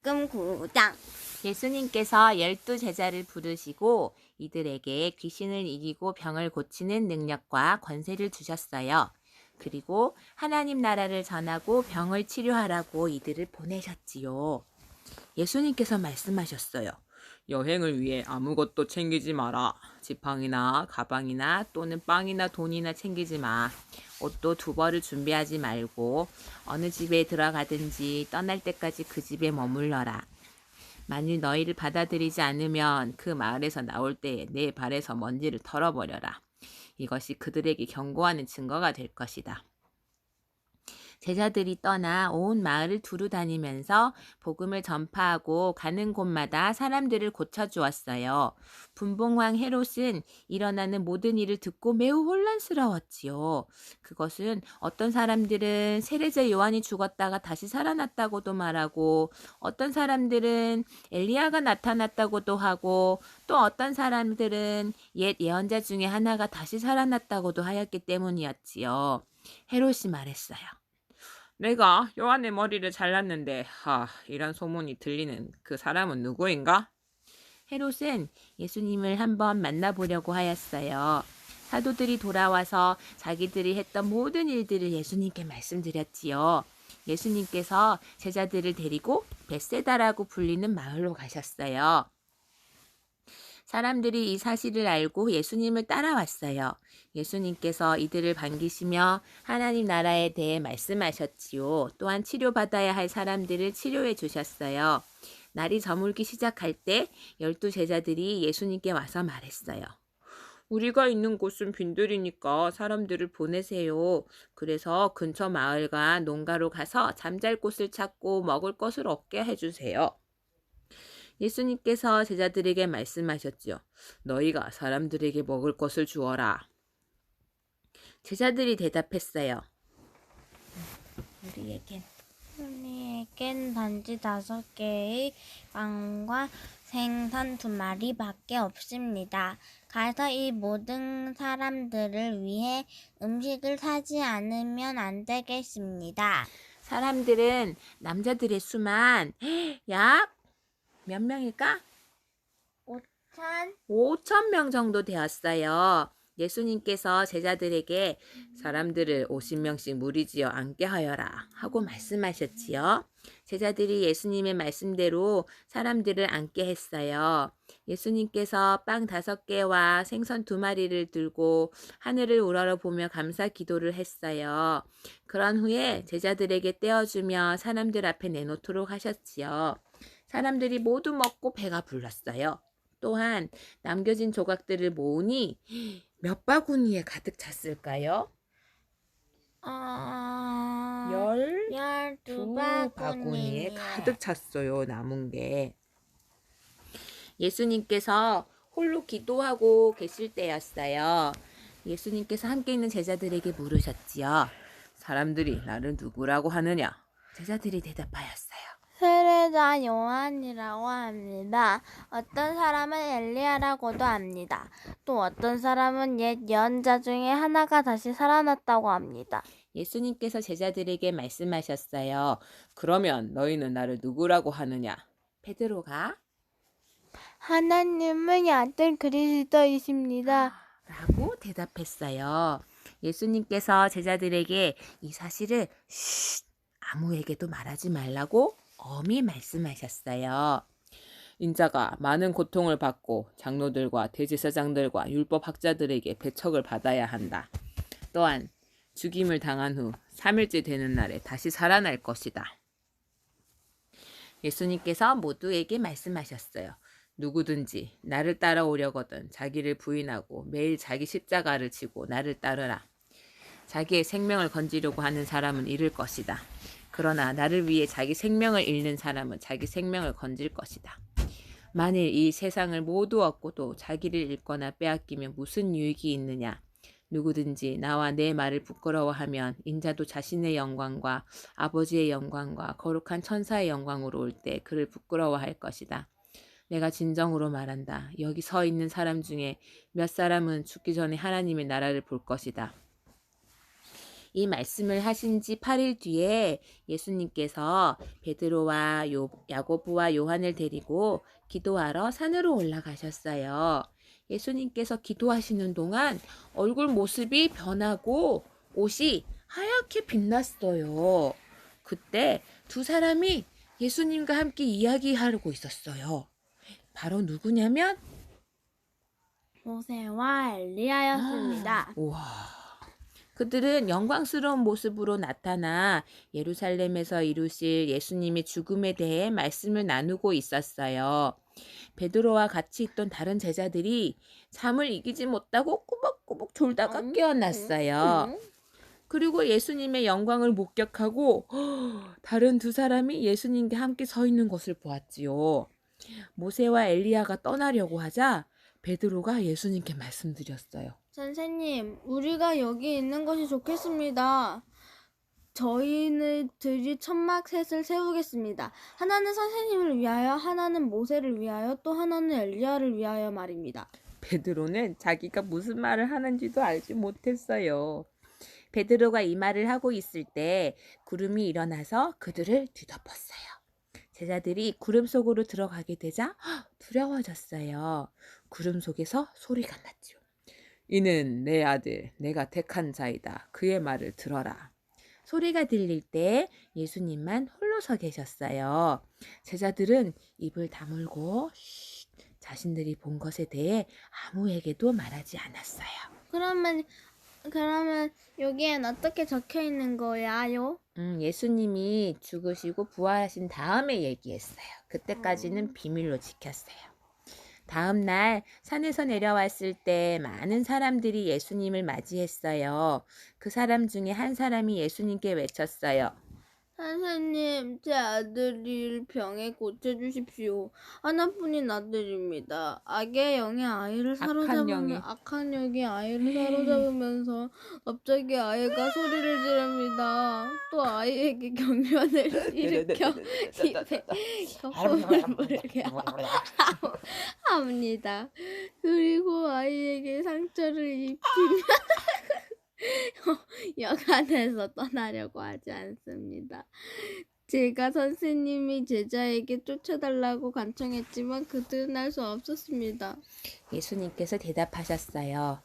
말씀 9장. 예수님께서 12제자를 부르시고 이들에게 귀신을 이기고 병을 고치는 능력과 권세를 주셨어요. 그리고 하나님 나라를 전하고 병을 치료하라고 이들을 보내셨지요. 예수님께서 말씀하셨어요. 여행을 위해 아무것도 챙기지 마라. 지팡이나 가방이나 또는 빵이나 돈이나 챙기지 마. 옷도 두 벌을 준비하지 말고 어느 집에 들어가든지 떠날 때까지 그 집에 머물러라. 만일 너희를 받아들이지 않으면 그 마을에서 나올 때에 내 발에서 먼지를 털어버려라. 이것이 그들에게 경고하는 증거가 될 것이다. 제자들이 떠나 온 마을을 두루 다니면서 복음을 전파하고 가는 곳마다 사람들을 고쳐주었어요. 분봉왕 헤롯은 일어나는 모든 일을 듣고 매우 혼란스러웠지요. 그것은 어떤 사람들은 세례자 요한이 죽었다가 다시 살아났다고도 말하고 어떤 사람들은 엘리야가 나타났다고도 하고 또 어떤 사람들은 옛 예언자 중에 하나가 다시 살아났다고도 하였기 때문이었지요. 헤롯이 말했어요. 내가 요한의 머리를 잘랐는데 이런 소문이 들리는 그 사람은 누구인가? 헤롯은 예수님을 한번 만나보려고 하였어요. 사도들이 돌아와서 자기들이 했던 모든 일들을 예수님께 말씀드렸지요. 예수님께서 제자들을 데리고 벳세다라고 불리는 마을로 가셨어요. 사람들이 이 사실을 알고 예수님을 따라왔어요. 예수님께서 이들을 반기시며 하나님 나라에 대해 말씀하셨지요. 또한 치료받아야 할 사람들을 치료해 주셨어요. 날이 저물기 시작할 때 12제자들이 예수님께 와서 말했어요. 우리가 있는 곳은 빈들이니까 사람들을 보내세요. 그래서 근처 마을과 농가로 가서 잠잘 곳을 찾고 먹을 것을 얻게 해주세요. 예수님께서 제자들에게 말씀하셨죠. 너희가 사람들에게 먹을 것을 주어라. 제자들이 대답했어요. 우리에겐 단지 5개의 빵과 생선 2마리밖에 없습니다. 가서 이 모든 사람들을 위해 음식을 사지 않으면 안 되겠습니다. 사람들은 남자들의 수만 약 몇 명일까? 5,000명 정도 되었어요. 예수님께서 제자들에게 사람들을 50명씩 무리지어 앉게 하여라 하고 말씀하셨지요. 제자들이 예수님의 말씀대로 사람들을 앉게 했어요. 예수님께서 빵 5개와 생선 2마리를 들고 하늘을 우러러보며 감사 기도를 했어요. 그런 후에 제자들에게 떼어주며 사람들 앞에 내놓도록 하셨지요. 사람들이 모두 먹고 배가 불렀어요. 또한 남겨진 조각들을 모으니 몇 바구니에 가득 찼을까요? 12바구니에 가득 찼어요. 남은 게. 예수님께서 홀로 기도하고 계실 때였어요. 예수님께서 함께 있는 제자들에게 물으셨지요. 사람들이 나를 누구라고 하느냐? 제자들이 대답하였어요. 세례자 요한이라고 합니다. 어떤 사람은 엘리야라고도 합니다. 또 어떤 사람은 옛 예언자 중에 하나가 다시 살아났다고 합니다. 예수님께서 제자들에게 말씀하셨어요. 그러면 너희는 나를 누구라고 하느냐? 베드로가 하나님의 아들 그리스도이십니다. 라고 대답했어요. 예수님께서 제자들에게 이 사실을 아무에게도 말하지 말라고 엄히 말씀하셨어요. 인자가 많은 고통을 받고 장로들과 대제사장들과 율법학자들에게 배척을 받아야 한다. 또한 죽임을 당한 후 3일째 되는 날에 다시 살아날 것이다. 예수님께서 모두에게 말씀하셨어요. 누구든지 나를 따라오려거든 자기를 부인하고 매일 자기 십자가를 지고 나를 따르라. 자기의 생명을 건지려고 하는 사람은 잃을 것이다. 그러나 나를 위해 자기 생명을 잃는 사람은 자기 생명을 건질 것이다. 만일 이 세상을 모두 얻고도 자기를 잃거나 빼앗기면 무슨 유익이 있느냐? 누구든지 나와 내 말을 부끄러워하면 인자도 자신의 영광과 아버지의 영광과 거룩한 천사의 영광으로 올 때 그를 부끄러워할 것이다. 내가 진정으로 말한다. 여기 서 있는 사람 중에 몇 사람은 죽기 전에 하나님의 나라를 볼 것이다. 이 말씀을 하신 지 8일 뒤에 예수님께서 베드로와 야고보와 요한을 데리고 기도하러 산으로 올라가셨어요. 예수님께서 기도하시는 동안 얼굴 모습이 변하고 옷이 하얗게 빛났어요. 그때 두 사람이 예수님과 함께 이야기하고 있었어요. 바로 누구냐면 모세와 엘리야였습니다. 우와. 그들은 영광스러운 모습으로 나타나 예루살렘에서 이루실 예수님의 죽음에 대해 말씀을 나누고 있었어요. 베드로와 같이 있던 다른 제자들이 잠을 이기지 못하고 꾸벅꾸벅 졸다가 깨어났어요. 그리고 예수님의 영광을 목격하고 다른 두 사람이 예수님과 함께 서 있는 것을 보았지요. 모세와 엘리야가 떠나려고 하자 베드로가 예수님께 말씀드렸어요. 선생님, 우리가 여기 있는 것이 좋겠습니다. 저희들이 천막 셋을 세우겠습니다. 하나는 선생님을 위하여, 하나는 모세를 위하여, 또 하나는 엘리야를 위하여 말입니다. 베드로는 자기가 무슨 말을 하는지도 알지 못했어요. 베드로가 이 말을 하고 있을 때 구름이 일어나서 그들을 뒤덮었어요. 제자들이 구름 속으로 들어가게 되자 두려워졌어요. 구름 속에서 소리가 났죠. 이는 내 아들, 내가 택한 자이다. 그의 말을 들어라. 소리가 들릴 때 예수님만 홀로 서 계셨어요. 제자들은 입을 다물고 자신들이 본 것에 대해 아무에게도 말하지 않았어요. 그러면 여기엔 어떻게 적혀 있는 거야요? 예수님이 죽으시고 부활하신 다음에 얘기했어요. 그때까지는 비밀로 지켰어요. 다음 날 산에서 내려왔을 때 많은 사람들이 예수님을 맞이했어요. 그 사람 중에 한 사람이 예수님께 외쳤어요. 선생님, 제 아들을 병에 고쳐주십시오. 하나뿐인 아들입니다. 악한 영이 아이를 사로잡으면서 갑자기 아이가 소리를 지릅니다. 또 아이에게 경련을 일으켜 입에 거품을 물게 합니다. 그리고 아이에게 상처를 입히며 여간에서 떠나려고 하지 않습니다. 제가 선생님이 제자에게 쫓아달라고 간청했지만 그들은 할 수 없었습니다. 예수님께서 대답하셨어요.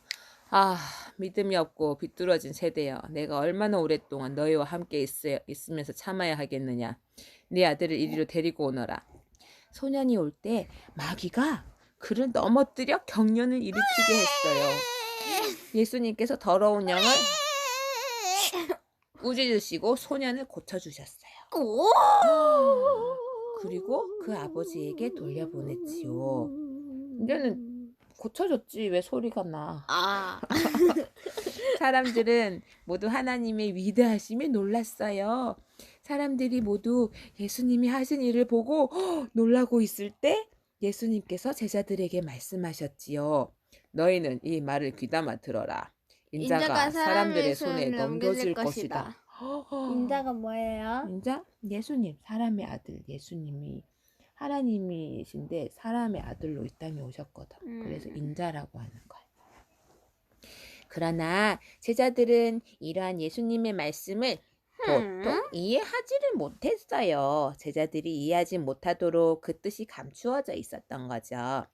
믿음이 없고 비뚤어진 세대여. 내가 얼마나 오랫동안 너희와 함께 있으면서 참아야 하겠느냐. 네 아들을 이리로 데리고 오너라. 소년이 올 때 마귀가 그를 넘어뜨려 경련을 일으키게 했어요. 예수님께서 더러운 영을 꾸짖으시고 소년을 고쳐주셨어요. 그리고 그 아버지에게 돌려보냈지요. 이제는 고쳐줬지 왜 소리가 나. 사람들은 모두 하나님의 위대하심에 놀랐어요. 사람들이 모두 예수님이 하신 일을 보고 놀라고 있을 때 예수님께서 제자들에게 말씀하셨지요. 너희는 이 말을 귀담아 들어라. 인자가 사람들의 손에 넘겨질 것이다. 인자가 뭐예요? 인자? 예수님, 사람의 아들. 예수님이 하나님이신데 사람의 아들로 이 땅에 오셨거든. 그래서 인자라고 하는 거예요. 그러나 제자들은 이러한 예수님의 말씀을 보통 이해하지를 못했어요. 제자들이 이해하지 못하도록 그 뜻이 감추어져 있었던 거죠.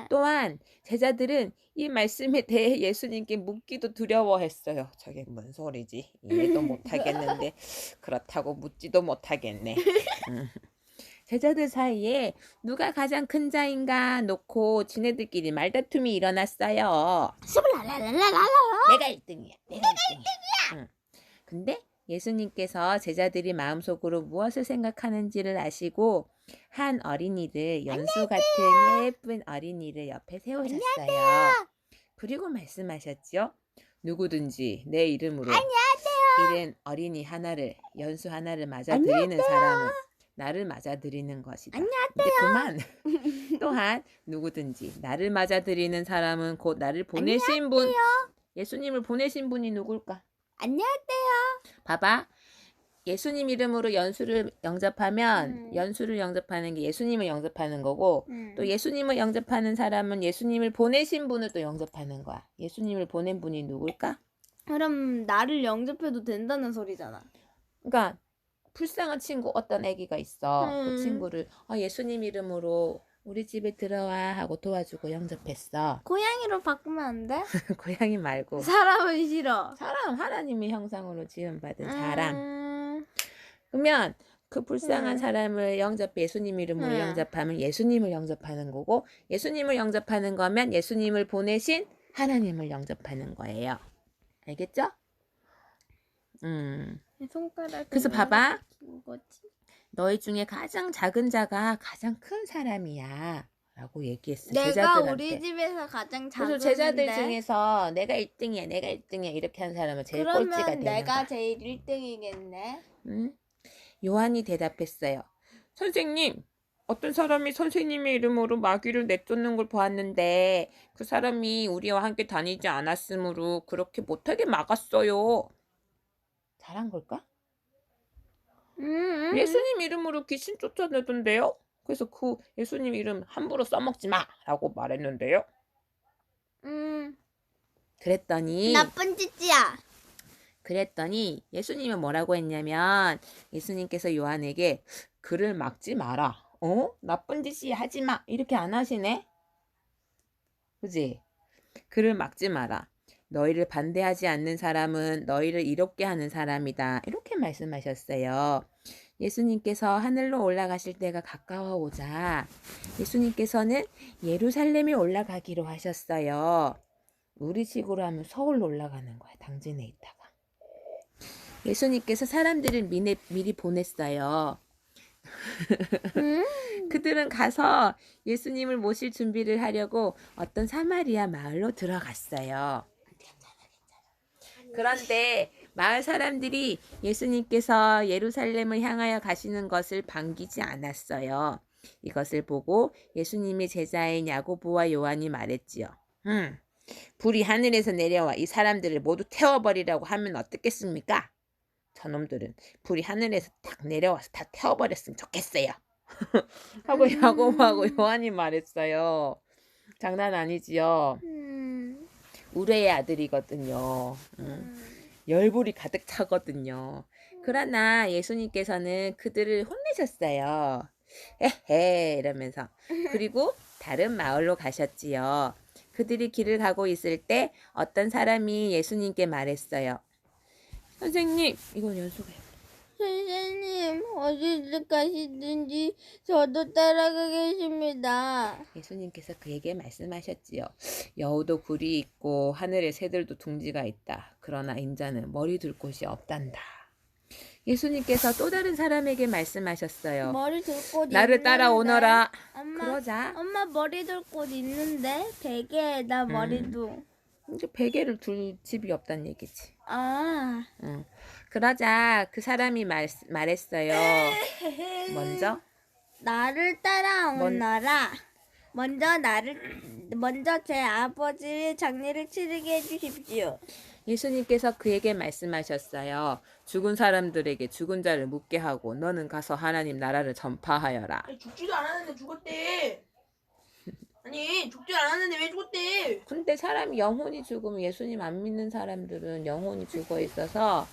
또한 제자들은 이 말씀에 대해 예수님께 묻기도 두려워했어요. 저게 뭔 소리지? 이해도 못하겠는데 그렇다고 묻지도 못하겠네. 제자들 사이에 누가 가장 큰 자인가 놓고 지네들끼리 말다툼이 일어났어요. 내가 1등이야. 내가 1등이야. 근데 예수님께서 제자들이 마음속으로 무엇을 생각하는지를 아시고 한 어린이를 연수 같은 예쁜 어린이를 옆에 세우셨어요. 그리고 말씀하셨죠. 누구든지 내 이름으로 이른 어린이 하나를 연수 하나를 맞아드리는 사람은 나를 맞아드리는 것이다. 이제 그만. 또한 누구든지 나를 맞아드리는 사람은 곧 나를 보내신 분 예수님을 보내신 분이 누굴까? 안녕하세요. 봐봐. 예수님 이름으로 연수를 영접하면 연수를 영접하는 게 예수님을 영접하는 거고 또 예수님을 영접하는 사람은 예수님을 보내신 분을 또 영접하는 거야. 예수님을 보낸 분이 누굴까? 그럼 나를 영접해도 된다는 소리잖아. 그러니까 불쌍한 친구 어떤 애기가 있어. 그 음. 친구를 예수님 이름으로 우리 집에 들어와 하고 도와주고 영접했어. 고양이로 바꾸면 안 돼? 고양이 말고 사람은 싫어. 사람 하나님의 형상으로 지음받은 사람. 음. 그러면 그 불쌍한 음. 사람을 영접 예수님 이름으로 영접하면 예수님을 영접하는 거고 예수님을 영접하는 거면 예수님을 보내신 하나님을 영접하는 거예요. 알겠죠? 손가락. 그래서 봐봐. 거지? 너희 중에 가장 작은 자가 가장 큰 사람이야. 라고 얘기했어. 내가 제자들한테. 우리 집에서 가장 그래서 작은데. 제자들 중에서 내가 1등이야, 내가 1등이야 이렇게 한 사람은 제일 꼴찌가 그러면 되는 내가 거야. 제일 1등이겠네. 응? 요한이 대답했어요. 선생님, 어떤 사람이 선생님의 이름으로 마귀를 내쫓는 걸 보았는데 그 사람이 우리와 함께 다니지 않았으므로 그렇게 못하게 막았어요. 잘한 걸까? 예수님 이름으로 귀신 쫓아내던데요. 그래서 그 예수님 이름 함부로 써먹지 마라고 말했는데요. 그랬더니 나쁜 짓이야. 예수님은 뭐라고 했냐면 예수님께서 요한에게 그를 막지 마라. 나쁜 짓이 하지 마. 이렇게 안 하시네. 그지? 그를 막지 마라. 너희를 반대하지 않는 사람은 너희를 이롭게 하는 사람이다. 이렇게 말씀하셨어요. 예수님께서 하늘로 올라가실 때가 가까워 오자 예수님께서는 예루살렘에 올라가기로 하셨어요. 우리 식으로 하면 서울로 올라가는 거야. 당진에 있다가. 예수님께서 사람들을 미리 보냈어요. 그들은 가서 예수님을 모실 준비를 하려고 어떤 사마리아 마을로 들어갔어요. 그런데 마을 사람들이 예수님께서 예루살렘을 향하여 가시는 것을 반기지 않았어요. 이것을 보고 예수님의 제자인 야고보와 요한이 말했지요. 불이 하늘에서 내려와 이 사람들을 모두 태워버리라고 하면 어떻겠습니까? 저놈들은 불이 하늘에서 딱 내려와서 다 태워버렸으면 좋겠어요. 하고 야고보하고 요한이 말했어요. 장난 아니지요. 우레의 아들이거든요. 열불이 가득 차거든요. 그러나 예수님께서는 그들을 혼내셨어요. 에헤 이러면서. 그리고 다른 마을로 가셨지요. 그들이 길을 가고 있을 때 어떤 사람이 예수님께 말했어요. 선생님, 이건 연수가 선생님, 어디 가시든지 저도 따라가겠습니다. 예수님께서 그에게 말씀하셨지요. 여우도 굴이 있고 하늘의 새들도 둥지가 있다. 그러나 인자는 머리 둘 곳이 없단다. 예수님께서 또 다른 사람에게 말씀하셨어요. 머리 둘 곳 나를 있는데. 따라오너라. 엄마, 그러자 엄마 머리 둘 곳 있는데 베개에다 머리도. 이제 베개를 둘 집이 없단 얘기지. 아. 그러자 그 사람이 말했어요. 먼저 나를 따라오너라. 먼저 제 아버지의 장례를 치르게 해주십시오. 예수님께서 그에게 말씀하셨어요. 죽은 사람들에게 죽은 자를 묻게 하고 너는 가서 하나님 나라를 전파하여라. 죽지도 않았는데 죽었대. 아니 죽지 않았는데 왜 죽었대? 근데 사람이 영혼이 죽으면 예수님 안 믿는 사람들은 영혼이 죽어 있어서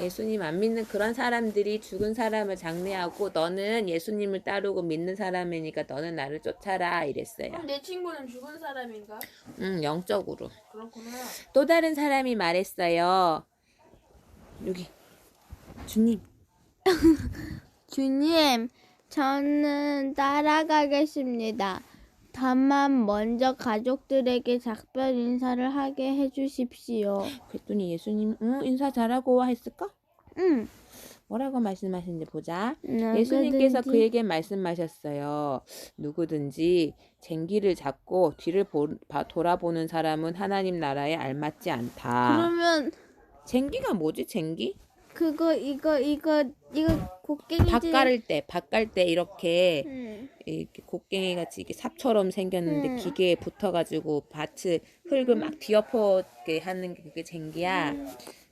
예수님 안 믿는 그런 사람들이 죽은 사람을 장례하고 너는 예수님을 따르고 믿는 사람이니까 너는 나를 쫓아라 이랬어요. 그럼 내 친구는 죽은 사람인가? 영적으로. 그렇구나. 또 다른 사람이 말했어요. 여기 주님. 주님, 저는 따라가겠습니다. 다만 먼저 가족들에게 작별 인사를 하게 해주십시오. 그랬더니 예수님 인사 잘하고 와 했을까? 응. 뭐라고 말씀하시는지 보자. 누구든지. 예수님께서 그에게 말씀하셨어요. 누구든지 쟁기를 잡고 뒤를 돌아보는 사람은 하나님 나라에 알맞지 않다. 그러면 쟁기가 뭐지? 쟁기? 이거 곡괭이지. 밭 깔 때 이렇게 응. 이렇게 곡괭이 같이 이렇게 삽처럼 생겼는데 응. 기계에 붙어가지고 밭을 흙을 막 뒤엎어게 하는 게 그게 쟁기야.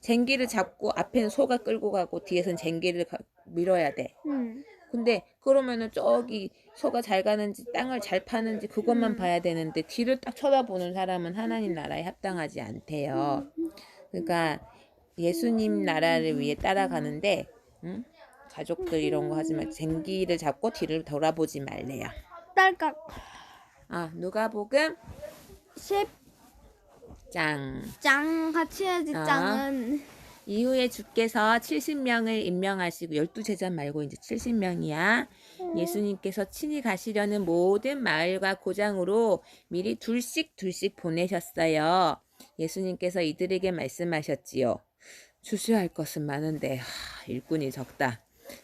쟁기를 잡고 앞에는 소가 끌고 가고 뒤에서는 쟁기를 밀어야 돼. 응. 근데 그러면은 저기 소가 잘 가는지 땅을 잘 파는지 그것만 봐야 되는데 뒤를 딱 쳐다보는 사람은 하나님 나라에 합당하지 않대요. 그러니까 예수님 나라를 위해 따라가는데 응? 가족들 이런 거 하지 말 쟁기를 잡고 뒤를 돌아보지 말래요. 딸깍. 누가복음 10장 장. 같이 해야지. 어. 짱은 이후에 주께서 70명을 임명하시고 12제자 말고 이제 70명이야. 예수님께서 친히 가시려는 모든 마을과 고장으로 미리 둘씩 보내셨어요. 예수님께서 이들에게 말씀하셨지요. 추수할 것은 많은데 일꾼이 적다.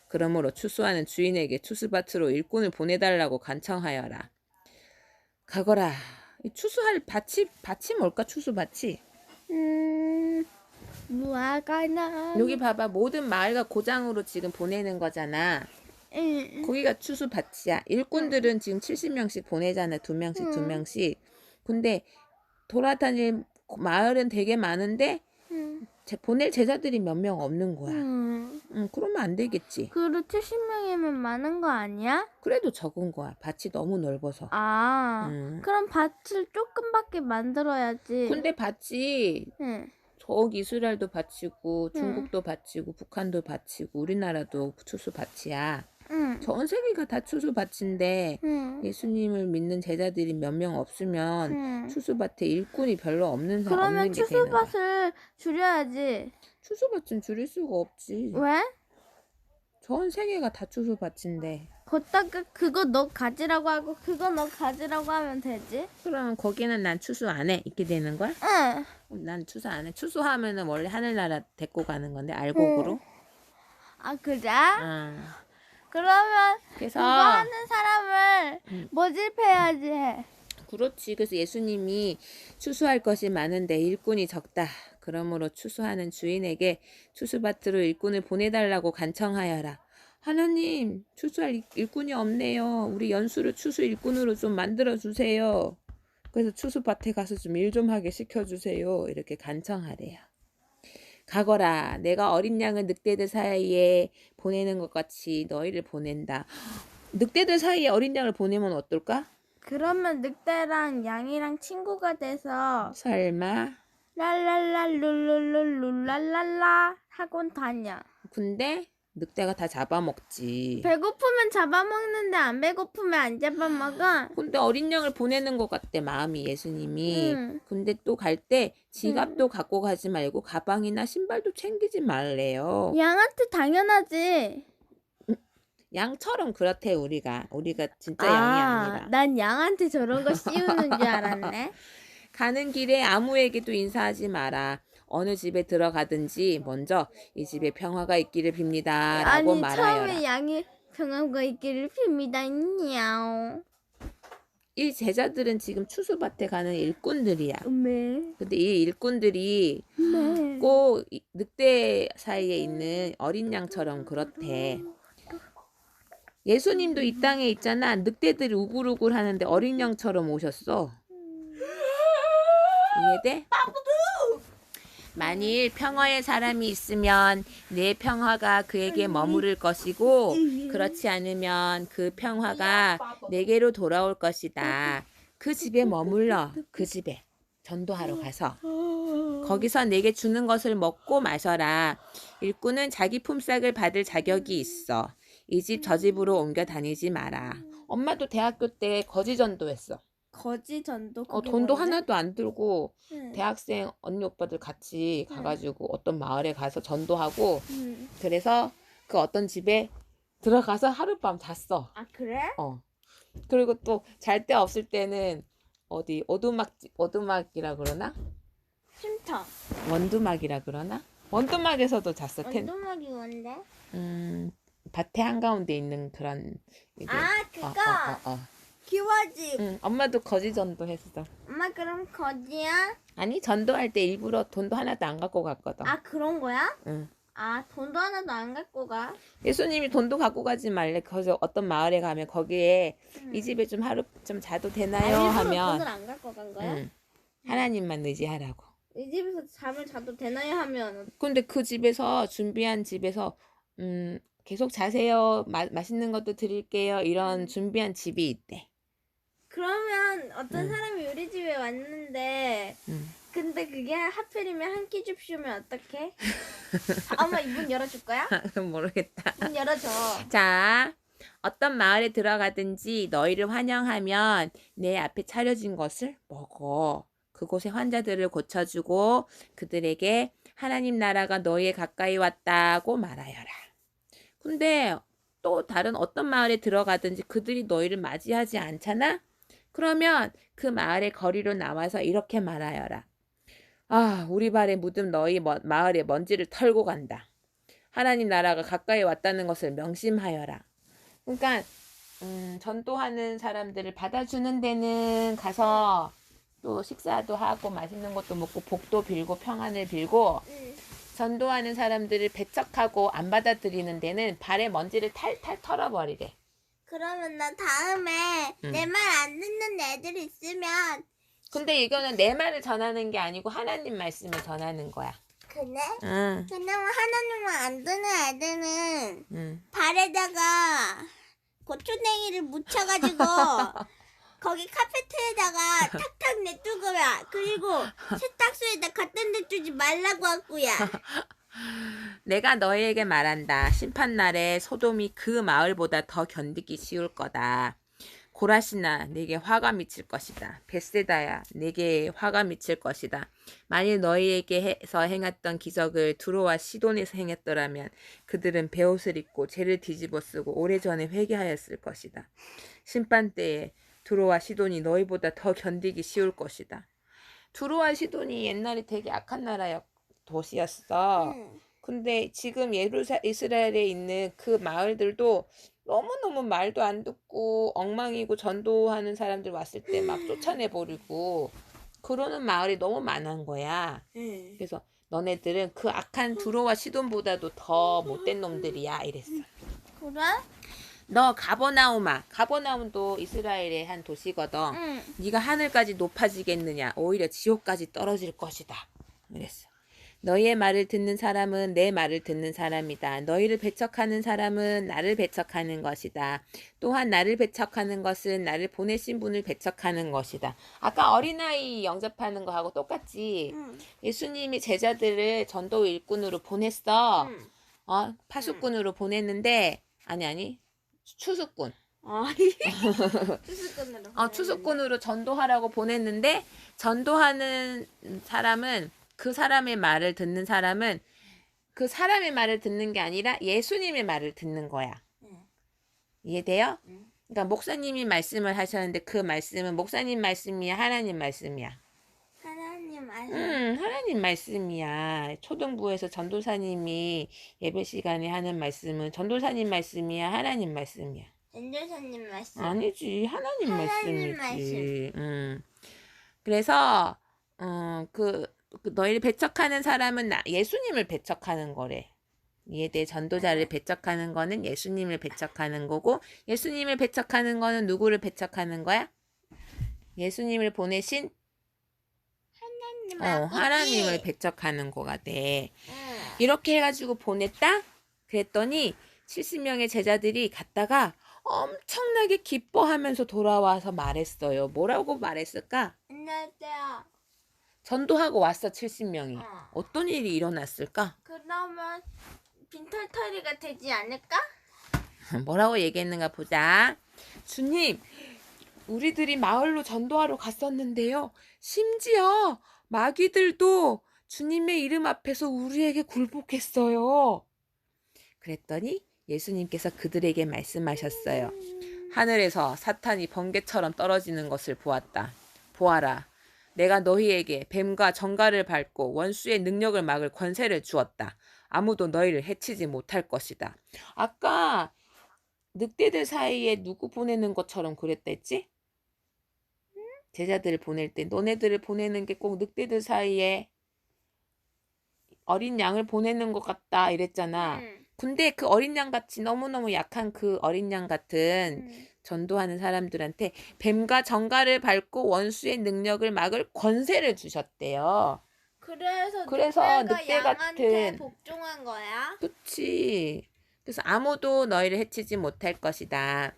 그러므로 추수하는 주인에게 추수밭으로 일꾼을 보내달라고 간청하여라. 가거라. 이 추수할 밭이 뭘까? 추수밭이. 무화과나. 여기 봐봐. 모든 마을과 고장으로 지금 보내는 거잖아. 거기가 추수밭이야. 일꾼들은 지금 70명씩 보내잖아. 2명씩 2명씩. 근데 돌아다닐 마을은 되게 많은데 보낼 제자들이 몇 명 없는 거야. 그러면 안 되겠지. 그래도 70명이면 많은 거 아니야? 그래도 적은 거야. 밭이 너무 넓어서. 그럼 밭을 조금밖에 만들어야지. 근데 밭이 응. 저기 이스라엘도 밭이고 중국도 밭이고 북한도 밭이고 우리나라도 추수 밭이야. 응. 전 세계가 다 추수 밭인데 응. 예수님을 믿는 제자들이 몇 명 없으면 응. 추수밭에 일꾼이 별로 없는 게 그러면 되는 거야. 추수밭을 줄여야지. 추수밭은 줄일 수가 없지. 왜? 전 세계가 다 추수밭인데. 걷다가 그거 너 가지라고 하고 그거 너 가지라고 하면 되지. 그럼 거기는 난 추수 안 해. 이렇게 되는 거야? 응. 난 추수 안 해. 추수하면은 원래 하늘나라 데리고 가는 건데 알곡으로. 아 그래? 그러면 그래서 그거 하는 사람을 모집해야지. 그렇지. 그래서 예수님이 추수할 것이 많은데 일꾼이 적다. 그러므로 추수하는 주인에게 추수밭으로 일꾼을 보내달라고 간청하여라. 하나님, 추수할 일꾼이 없네요. 우리 연수를 추수 일꾼으로 좀 만들어 주세요. 그래서 추수밭에 가서 좀 일 좀 하게 시켜주세요. 이렇게 간청하래요. 가거라. 내가 어린 양을 늑대들 사이에 보내는 것 같이 너희를 보낸다. 늑대들 사이에 어린 양을 보내면 어떨까? 그러면 늑대랑 양이랑 친구가 돼서 설마? 랄랄라 룰룰룰룰랄랄라 하곤 다녀. 근데 늑대가 다 잡아먹지. 배고프면 잡아먹는데 안 배고프면 안 잡아먹어. 근데 어린 양을 보내는 것 같대 마음이 예수님이. 근데 또 갈 때 지갑도 갖고 가지 말고 가방이나 신발도 챙기지 말래요. 양한테 당연하지. 양처럼 그렇대 우리가 진짜 양이 아니라. 난 양한테 저런 거 씌우는 줄 알았네. 가는 길에 아무에게도 인사하지 마라. 어느 집에 들어가든지 먼저 이 집에 평화가 있기를 빕니다 라고 아니 말하여라. 처음에 양이 평안과 있기를 빕니다. 냐옹. 이 제자들은 지금 추수밭에 가는 일꾼들이야. 네. 근데 이 일꾼들이 꼭 늑대 사이에 있는 어린 양처럼 그렇대. 예수님도 이 땅에 있잖아. 늑대들이 우글우글 하는데 어린 양처럼 오셨어. 이해돼? 만일 평화의 사람이 있으면 내 평화가 그에게 머무를 것이고 그렇지 않으면 그 평화가 내게로 돌아올 것이다. 그 집에 머물러 그 집에 전도하러 가서 거기서 내게 주는 것을 먹고 마셔라. 일꾼은 자기 품삯을 받을 자격이 있어. 이 집 저 집으로 옮겨 다니지 마라. 엄마도 대학교 때 거지 전도했어. 거지 전도. 돈도 하나도 안 들고 응. 대학생 언니 오빠들 같이 가가지고 어떤 마을에 가서 전도하고 응. 그래서 그 어떤 집에 들어가서 하룻밤 잤어. 아 그래? 그리고 또 잘 데 없을 때는 어디 오두막이라 그러나? 쉼터. 원두막이라 그러나? 원두막에서도 잤어. 원두막이 뭔데? 밭에 한가운데 있는 그런 이게. 그거. 키워지. 응, 엄마도 거지 전도했어. 엄마 그럼 거지야? 아니 전도할 때 일부러 돈도 하나도 안 갖고 갔거든. 그런 거야? 응. 돈도 하나도 안 갖고 가? 예수님이 돈도 갖고 가지 말래. 거기서 어떤 마을에 가면 거기에 이 집에 좀 하루 좀 자도 되나요? 일부러 하면 돈을 안 갖고 간 거야? 하나님만 의지하라고. 이 집에서 잠을 자도 되나요? 하면 근데 그 집에서 준비한 집에서 계속 자세요. 맛있는 것도 드릴게요. 이런 준비한 집이 있대. 그러면 어떤 응. 사람이 우리 집에 왔는데 응. 근데 그게 하필이면 한 끼 줍쇼면 어떡해? 엄마 이 문 열어줄 거야? 모르겠다. 문 열어줘. 자, 어떤 마을에 들어가든지 너희를 환영하면 내 앞에 차려진 것을 먹어. 그곳의 환자들을 고쳐주고 그들에게 하나님 나라가 너희에 가까이 왔다고 말하여라. 근데 또 다른 어떤 마을에 들어가든지 그들이 너희를 맞이하지 않잖아? 그러면 그 마을의 거리로 나와서 이렇게 말하여라. 아, 우리 발에 묻은 너희 마을의 먼지를 털고 간다. 하나님 나라가 가까이 왔다는 것을 명심하여라. 그러니까 전도하는 사람들을 받아주는 데는 가서 또 식사도 하고 맛있는 것도 먹고 복도 빌고 평안을 빌고 응. 전도하는 사람들을 배척하고 안 받아들이는 데는 발에 먼지를 탈탈 털어버리래. 그러면 나 다음에 응. 내 말 안 듣는 애들 있으면 근데 이거는 내 말을 전하는 게 아니고 하나님 말씀을 전하는 거야. 그래? 응. 근데 하나님을 안 듣는 애들은 응. 발에다가 고추냉이를 묻혀가지고 거기 카페트에다가 탁탁 내두고야. 그리고 세탁소에다 갖다 내두지 말라고 하고야. 내가 너희에게 말한다. 심판날에 소돔이 그 마을보다 더 견디기 쉬울 거다. 고라시나 내게 화가 미칠 것이다. 벳세다야 내게 화가 미칠 것이다. 만일 너희에게서 행했던 기적을 두로와 시돈에서 행했더라면 그들은 베옷을 입고 죄를 뒤집어 쓰고 오래전에 회개하였을 것이다. 심판 때에 두로와 시돈이 너희보다 더 견디기 쉬울 것이다. 두로와 시돈이 옛날에 되게 악한 도시였어. 응. 근데 지금 이스라엘에 있는 그 마을들도 너무너무 말도 안 듣고 엉망이고 전도하는 사람들 왔을 때 막 쫓아내버리고 그러는 마을이 너무 많은 거야. 응. 그래서 너네들은 그 악한 두로와 시돈보다도 더 못된 놈들이야 이랬어. 그래? 너 가버나움도 이스라엘의 한 도시거든. 응. 네가 하늘까지 높아지겠느냐. 오히려 지옥까지 떨어질 것이다. 그랬어. 너희의 말을 듣는 사람은 내 말을 듣는 사람이다. 너희를 배척하는 사람은 나를 배척하는 것이다. 또한 나를 배척하는 것은 나를 보내신 분을 배척하는 것이다. 아까 어린아이 영접하는 거하고 똑같지. 응. 예수님이 제자들을 전도 일꾼으로 보냈어. 응. 파수꾼으로 보냈는데 아니 추수꾼. 추수꾼으로. 추수꾼으로 전도하라고 보냈는데 전도하는 사람은 그 사람의 말을 듣는 사람은 그 사람의 말을 듣는 게 아니라 예수님의 말을 듣는 거야. 응. 이해돼요? 응. 그러니까 목사님이 말씀을 하셨는데 그 말씀은 목사님 말씀이야, 하나님 말씀이야. 하나님 아시. 하나님 말씀이야. 초등부에서 전도사님이 예배 시간에 하는 말씀은 전도사님 말씀이야, 하나님 말씀이야. 전도사님 말씀. 아니지, 하나님 하나님 말씀이지. 그래서 그 너희를 배척하는 사람은 예수님을 배척하는 거래. 이해돼? 전도자를 배척하는 거는 예수님을 배척하는 거고 예수님을 배척하는 거는 누구를 배척하는 거야? 예수님을 보내신 하나님을 배척하는 거가 돼. 응. 이렇게 해가지고 보냈다? 그랬더니 70명의 제자들이 갔다가 엄청나게 기뻐하면서 돌아와서 말했어요. 뭐라고 말했을까? 안녕하세요. 전도하고 왔어 70명이. 어. 어떤 일이 일어났을까? 그러면 빈털터리가 되지 않을까? 뭐라고 얘기했는가 보자. 주님, 우리들이 마을로 전도하러 갔었는데요. 심지어 마귀들도 주님의 이름 앞에서 우리에게 굴복했어요. 그랬더니 예수님께서 그들에게 말씀하셨어요. 하늘에서 사탄이 번개처럼 떨어지는 것을 보았다. 보아라. 내가 너희에게 뱀과 정갈을 밟고 원수의 능력을 막을 권세를 주었다. 아무도 너희를 해치지 못할 것이다. 아까 늑대들 사이에 누구 보내는 것처럼 그랬댔지? 제자들을 보낼 때 너네들을 보내는 게 꼭 늑대들 사이에 어린 양을 보내는 것 같다 이랬잖아. 근데 그 어린 양 같이 너무너무 약한 그 어린 양 같은 전도하는 사람들한테 뱀과 정갈을 밟고 원수의 능력을 막을 권세를 주셨대요. 그래서 늑대 양한테 같은 복종한 거야? 그치. 그래서 아무도 너희를 해치지 못할 것이다.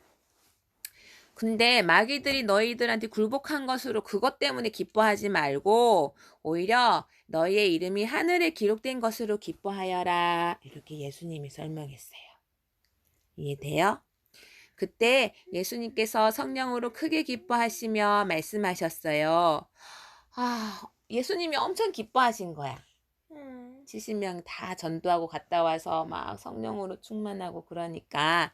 근데 마귀들이 너희들한테 굴복한 것으로 그것 때문에 기뻐하지 말고 오히려 너희의 이름이 하늘에 기록된 것으로 기뻐하여라. 이렇게 예수님이 설명했어요. 이해돼요? 그때 예수님께서 성령으로 크게 기뻐하시며 말씀하셨어요. 예수님이 엄청 기뻐하신 거야. 70명 다 전도하고 갔다 와서 막 성령으로 충만하고 그러니까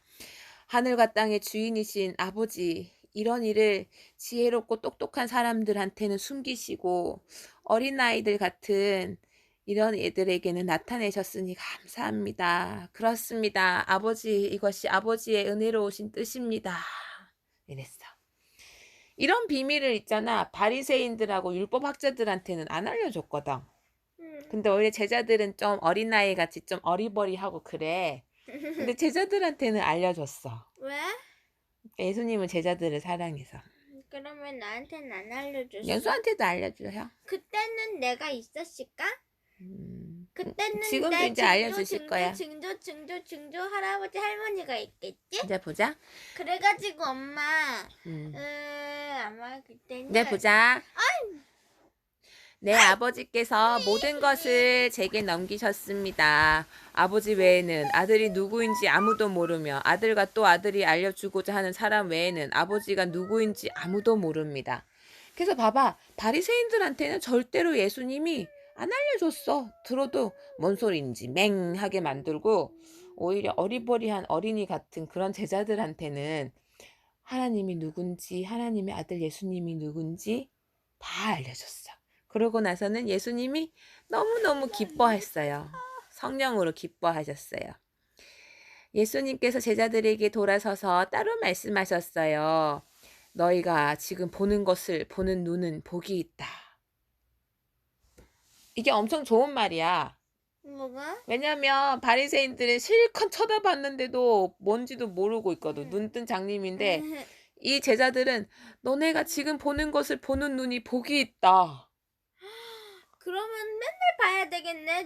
하늘과 땅의 주인이신 아버지, 이런 일을 지혜롭고 똑똑한 사람들한테는 숨기시고 어린아이들 같은 이런 애들에게는 나타내셨으니 감사합니다. 그렇습니다. 아버지, 이것이 아버지의 은혜로우신 뜻입니다. 이랬어. 이런 비밀을 있잖아. 바리새인들하고 율법학자들한테는 안 알려줬거든. 근데 오히려 제자들은 좀 어린아이 같이 좀 어리버리하고 그래. 근데 제자들한테는 알려줬어. 왜? 예수님은 제자들을 사랑해서. 그러면 나한테는 안 알려줬어. 연수한테도 알려줘요. 그때는 내가 있었을까? 그때는 지금도 내 이제 알려주실 거야. 증조 할아버지 할머니가 있겠지? 이제 보자. 그래가지고 엄마 음. 아마 그때는 이제 보자. 내 아버지께서 모든 것을 제게 넘기셨습니다. 아버지 외에는 아들이 누구인지 아무도 모르며 아들과 또 아들이 알려주고자 하는 사람 외에는 아버지가 누구인지 아무도 모릅니다. 그래서 봐봐. 바리새인들한테는 절대로 예수님이 안 알려줬어. 들어도 뭔 소리인지 맹하게 만들고 오히려 어리버리한 어린이 같은 그런 제자들한테는 하나님이 누군지 하나님의 아들 예수님이 누군지 다 알려줬어. 그러고 나서는 예수님이 너무너무 기뻐했어요. 성령으로 기뻐하셨어요. 예수님께서 제자들에게 돌아서서 따로 말씀하셨어요. 너희가 지금 보는 것을 보는 눈은 복이 있다. 이게 엄청 좋은 말이야. 뭐가? 왜냐면 바리새인들은 실컷 쳐다봤는데도 뭔지도 모르고 있거든. 눈뜬 장님인데 이 제자들은 너네가 지금 보는 것을 보는 눈이 복이 있다. 그러면 맨날 봐야 되겠네.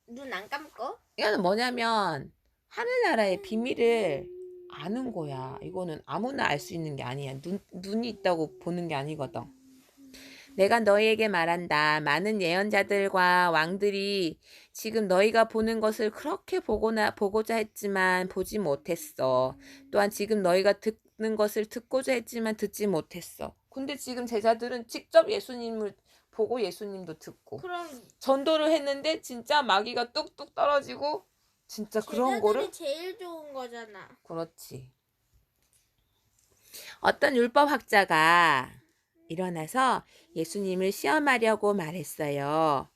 눈 안 감고. 이거는 뭐냐면 하늘나라의 비밀을 아는 거야. 이거는 아무나 알 수 있는 게 아니야. 눈이 있다고 보는 게 아니거든. 내가 너희에게 말한다. 많은 예언자들과 왕들이 지금 너희가 보는 것을 그렇게 보고자 했지만 보지 못했어. 또한 지금 너희가 듣는 것을 듣고자 했지만 듣지 못했어. 근데 지금 제자들은 직접 예수님을 보고 예수님도 듣고 그럼 전도를 했는데 진짜 마귀가 뚝뚝 떨어지고 진짜 그런 거를 제일 좋은 거잖아. 그렇지. 어떤 율법학자가 일어나서 예수님을 시험하려고 말했어요.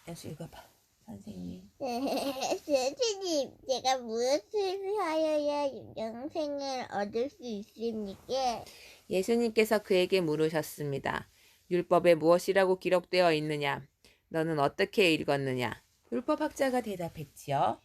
연수 읽어봐. 선생님. 선생님, 제가 무엇을 하여야 영생을 얻을 수 있습니까? 예수님께서 그에게 물으셨습니다. 율법에 무엇이라고 기록되어 있느냐? 너는 어떻게 읽었느냐? 율법학자가 대답했지요.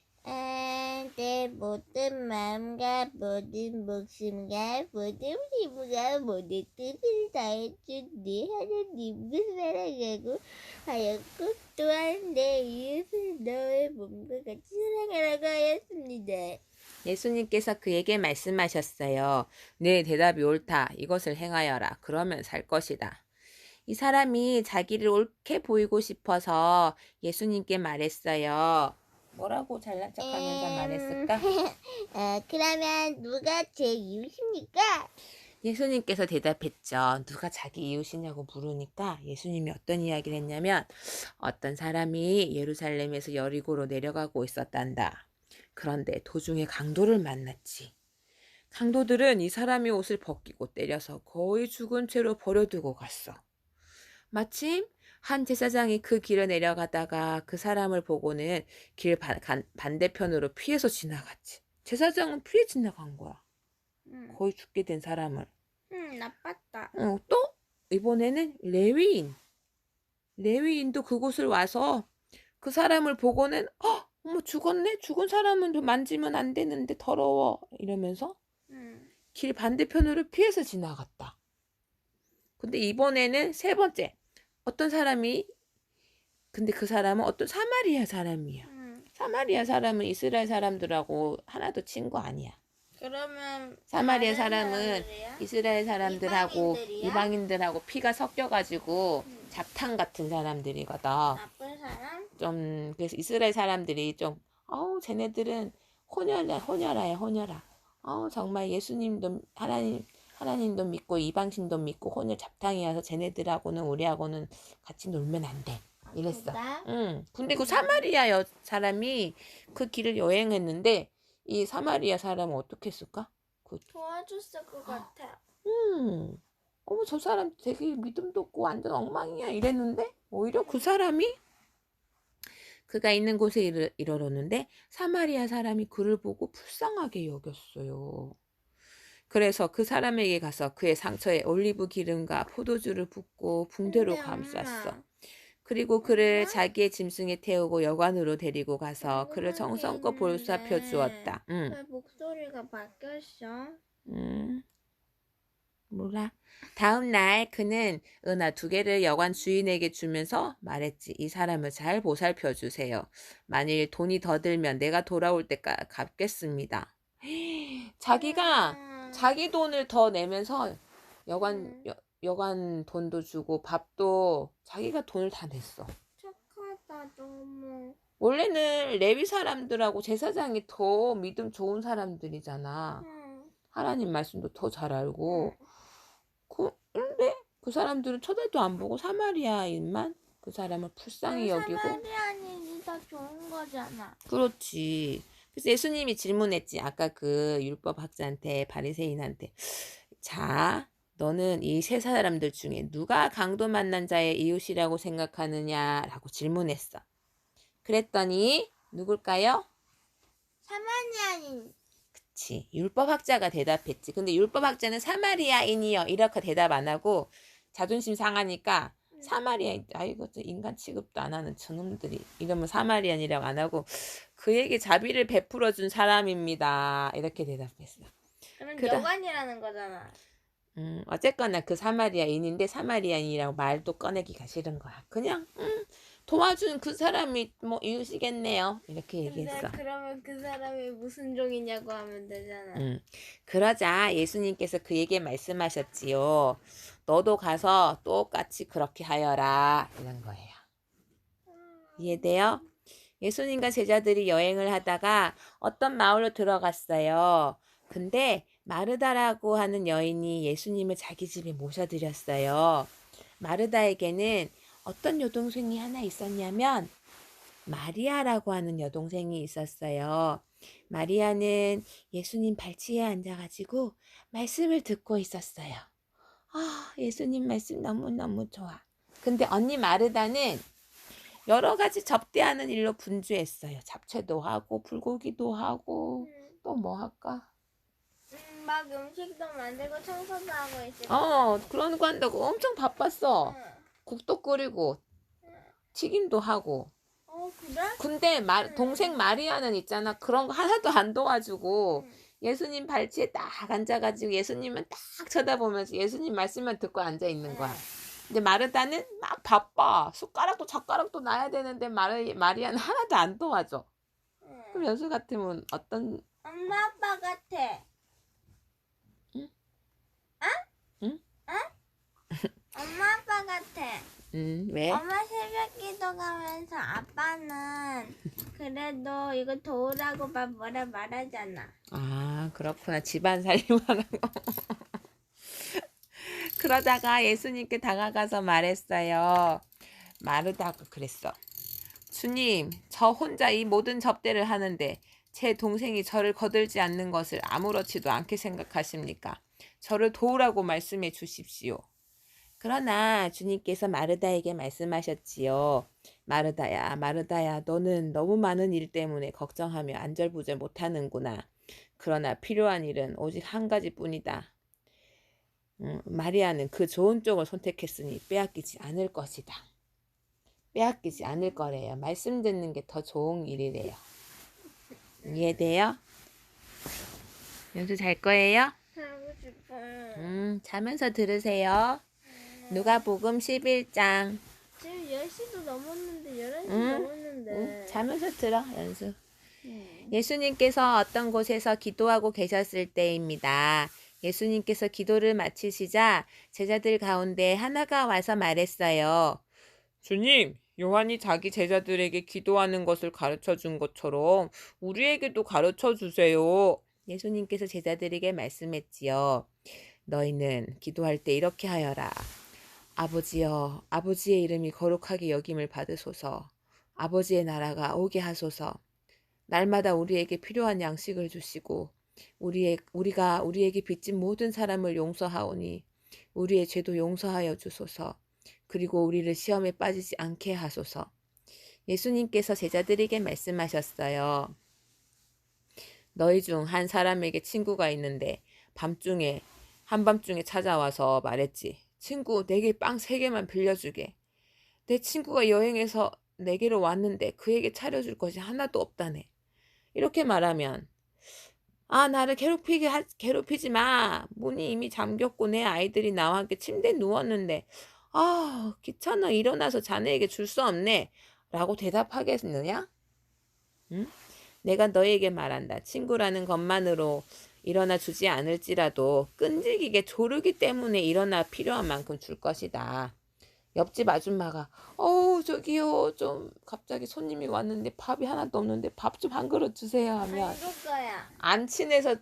내 모든 마음과 모든 목숨과 모든 힘과 모든 뜻을 다해준 네 하나님을 사랑하고 하였고 또한 내 이웃을 너의 몸과 같이 사랑하라고 하였습니다. 예수님께서 그에게 말씀하셨어요. 네 대답이 옳다. 이것을 행하여라. 그러면 살 것이다. 이 사람이 자기를 옳게 보이고 싶어서 예수님께 말했어요. 뭐라고 잘난 척하면서 말했을까? 그러면 누가 제 이웃입니까? 예수님께서 대답했죠. 누가 자기 이웃이냐고 물으니까 예수님이 어떤 이야기를 했냐면 어떤 사람이 예루살렘에서 여리고로 내려가고 있었단다. 그런데 도중에 강도를 만났지. 강도들은 이 사람이 옷을 벗기고 때려서 거의 죽은 채로 버려두고 갔어. 마침 한 제사장이 그 길을 내려가다가 그 사람을 보고는 길 반대편으로 피해서 지나갔지. 제사장은 피해 지나간 거야. 거의 죽게 된 사람을. 나빴다. 또 이번에는 레위인도 그곳을 와서 그 사람을 보고는 어머 죽었네? 죽은 사람은 좀 만지면 안 되는데 더러워 이러면서 길 반대편으로 피해서 지나갔다. 근데 이번에는 세 번째 어떤 사람이 근데 그 사람은 어떤 사마리아 사람이야. 사마리아 사람은 이스라엘 사람들하고 하나도 친구 아니야. 그러면 사마리아 다른 사람은 사람들이야? 이스라엘 사람들하고 이방인들이야? 이방인들하고 피가 섞여가지고 잡탕 같은 사람들이거든. 나쁜 사람? 좀 그래서 이스라엘 사람들이 좀 쟤네들은 혼혈아야 혼혈아. 정말 예수님도 하나님도 믿고 이방신도 믿고 혼혈 잡탕이어서 쟤네들하고는 우리하고는 같이 놀면 안 돼. 이랬어. 진짜? 응. 근데 그 사마리아 사람이 그 길을 여행했는데 이 사마리아 사람은 어떻게 했을까? 도와줬을 것 같아. 저 사람 되게 믿음도 없고 완전 엉망이야 이랬는데 오히려 그 사람이 그가 있는 곳에 이르렀는데 사마리아 사람이 그를 보고 불쌍하게 여겼어요. 그래서 그 사람에게 가서 그의 상처에 올리브 기름과 포도주를 붓고 붕대로 근데 감쌌어. 엄마, 그리고 그를 엄마? 자기의 짐승에 태우고 여관으로 데리고 가서 그를 궁금한 게 정성껏 보살펴 있는데 주었다. 왜 목소리가 바뀌었어? 몰라. 다음 날 그는 은하 2개를 여관 주인에게 주면서 말했지. 이 사람을 잘 보살펴 주세요. 만일 돈이 더 들면 내가 돌아올 때까지 갚겠습니다. 자기가 자기 돈을 더 내면서 여관 돈도 주고 밥도 자기가 돈을 다 냈어. 착하다 너무. 원래는 레위 사람들하고 제사장이 더 믿음 좋은 사람들이잖아. 응. 하나님 말씀도 더 잘 알고. 근데 그 사람들은 쳐다도 안 보고 사마리아인만 그 사람을 불쌍히 여기고. 사마리아인이 더 좋은 거잖아. 그렇지. 그래서 예수님이 질문했지. 아까 그 율법학자한테 바리새인한테. 자, 너는 이 세 사람들 중에 누가 강도 만난 자의 이웃이라고 생각하느냐라고 질문했어. 그랬더니 누굴까요? 사마리아인. 그치. 율법학자가 대답했지. 근데 율법학자는 사마리아인이요 이렇게 대답 안 하고 자존심 상하니까 사마리아인, 아이고 인간 취급도 안 하는 저놈들이 이러면 사마리아인이라고 안 하고 그에게 자비를 베풀어 준 사람입니다 이렇게 대답했어. 그럼 그다- 여관이라는 거잖아. 어쨌거나 그 사마리아인인데 사마리아인이라고 말도 꺼내기가 싫은 거야. 그냥 도와준 그 사람이 뭐 이웃이겠네요 이렇게 얘기했어. 근데 그러면 그 사람이 무슨 종이냐고 하면 되잖아. 그러자 예수님께서 그에게 말씀하셨지요. 너도 가서 똑같이 그렇게 하여라 이런 거예요. 이해돼요? 예수님과 제자들이 여행을 하다가 어떤 마을로 들어갔어요. 근데 마르다라고 하는 여인이 예수님을 자기 집에 모셔드렸어요. 마르다에게는 어떤 여동생이 하나 있었냐면 마리아라고 하는 여동생이 있었어요. 마리아는 예수님 발치에 앉아가지고 말씀을 듣고 있었어요. 예수님 말씀 너무너무 좋아. 근데 언니 마르다는 여러 가지 접대하는 일로 분주했어요. 잡채도 하고 불고기도 하고 또 뭐 할까? 막 음식도 만들고 청소도 하고 있어. 그런 거 한다고 엄청 바빴어. 응. 국도 끓이고 튀김도 하고. 그래? 근데 동생 마리아는 있잖아. 그런 거 하나도 안 도와주고 예수님 발치에 딱 앉아가지고 예수님만 딱 쳐다보면서 예수님 말씀만 듣고 앉아 있는 거야. 근데 마르다는 막 바빠. 숟가락도 젓가락도 놔야 되는데 마리아는 하나도 안 도와줘. 그럼 연수 같으면 어떤? 엄마 아빠 같아. 응? 어? 응? 어? 엄마 아빠 같아. 왜? 엄마 새벽 기도 가면서 아빠는 그래도 이거 도우라고 뭐라 말하잖아. 그렇구나. 집안 살림하는 거. 그러다가 예수님께 다가가서 말했어요. 마르다가 그랬어. 주님, 저 혼자 이 모든 접대를 하는데 제 동생이 저를 거들지 않는 것을 아무렇지도 않게 생각하십니까? 저를 도우라고 말씀해 주십시오. 그러나 주님께서 마르다에게 말씀하셨지요. 마르다야, 마르다야, 너는 너무 많은 일 때문에 걱정하며 안절부절 못하는구나. 그러나 필요한 일은 오직 한 가지뿐이다. 마리아는 그 좋은 쪽을 선택했으니 빼앗기지 않을 것이다. 빼앗기지 않을 거래요. 말씀 듣는 게 더 좋은 일이래요. 이해돼요? 연수 잘 거예요? 하고 싶어. 자면서 들으세요. 누가복음 11장. 지금 10시도 넘었는데 11시 응? 넘었는데. 자면서 들어, 연수. 예수님께서 어떤 곳에서 기도하고 계셨을 때입니다. 예수님께서 기도를 마치시자 제자들 가운데 하나가 와서 말했어요. 주님, 요한이 자기 제자들에게 기도하는 것을 가르쳐 준 것처럼 우리에게도 가르쳐 주세요. 예수님께서 제자들에게 말씀했지요. 너희는 기도할 때 이렇게 하여라. 아버지여, 아버지의 이름이 거룩하게 여김을 받으소서. 아버지의 나라가 오게 하소서. 날마다 우리에게 필요한 양식을 주시고 우리가 우리에게 빚진 모든 사람을 용서하오니 우리의 죄도 용서하여 주소서. 그리고 우리를 시험에 빠지지 않게 하소서. 예수님께서 제자들에게 말씀하셨어요. 너희 중 한 사람에게 친구가 있는데 한밤중에 찾아와서 말했지. 친구, 내게 빵 3개만 빌려주게. 내 친구가 여행해서 내게로 왔는데 그에게 차려줄 것이 하나도 없다네. 이렇게 말하면 나를 괴롭히지 마. 문이 이미 잠겼고 내 아이들이 나와 함께 침대에 누웠는데 귀찮아. 일어나서 자네에게 줄 수 없네. 라고 대답하겠느냐? 응? 내가 너에게 말한다. 친구라는 것만으로 일어나 주지 않을지라도 끈질기게 조르기 때문에 일어나 필요한 만큼 줄 것이다. 옆집 아줌마가 저기요, 좀 갑자기 손님이 왔는데 밥이 하나도 없는데 밥 좀 한 그릇 주세요 하면 줄 거야. 안 친해서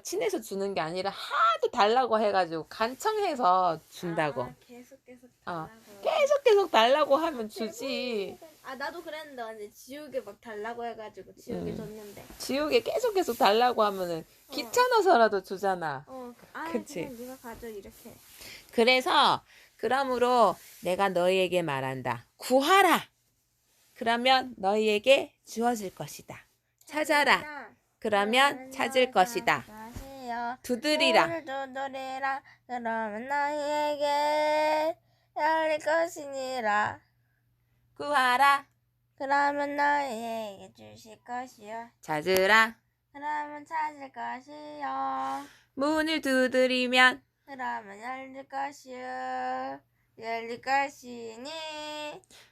친해서 주는 게 아니라 하도 달라고 해가지고 간청해서 준다고. 계속 어, 달라고. 계속 달라고 하면 주지. 나도 그랬는데 완전 지우개 막 달라고 해가지고 지우개 줬는데. 지우개 계속 달라고 하면은 귀찮아서라도 주잖아. 그치? 그냥 네가 가져 이렇게. 그러므로 내가 너희에게 말한다. 구하라. 그러면 너희에게 주어질 것이다. 찾아라. 그러면 찾을 것이다. 두드리라. 문을 두드리라. 그러면 너희에게 열릴 것이니라. 구하라. 그러면 너희에게 주실 것이요. 찾으라. 그러면 찾을 것이요. 문을 두드리면 그러면 열릴 것이요. 열릴 것이니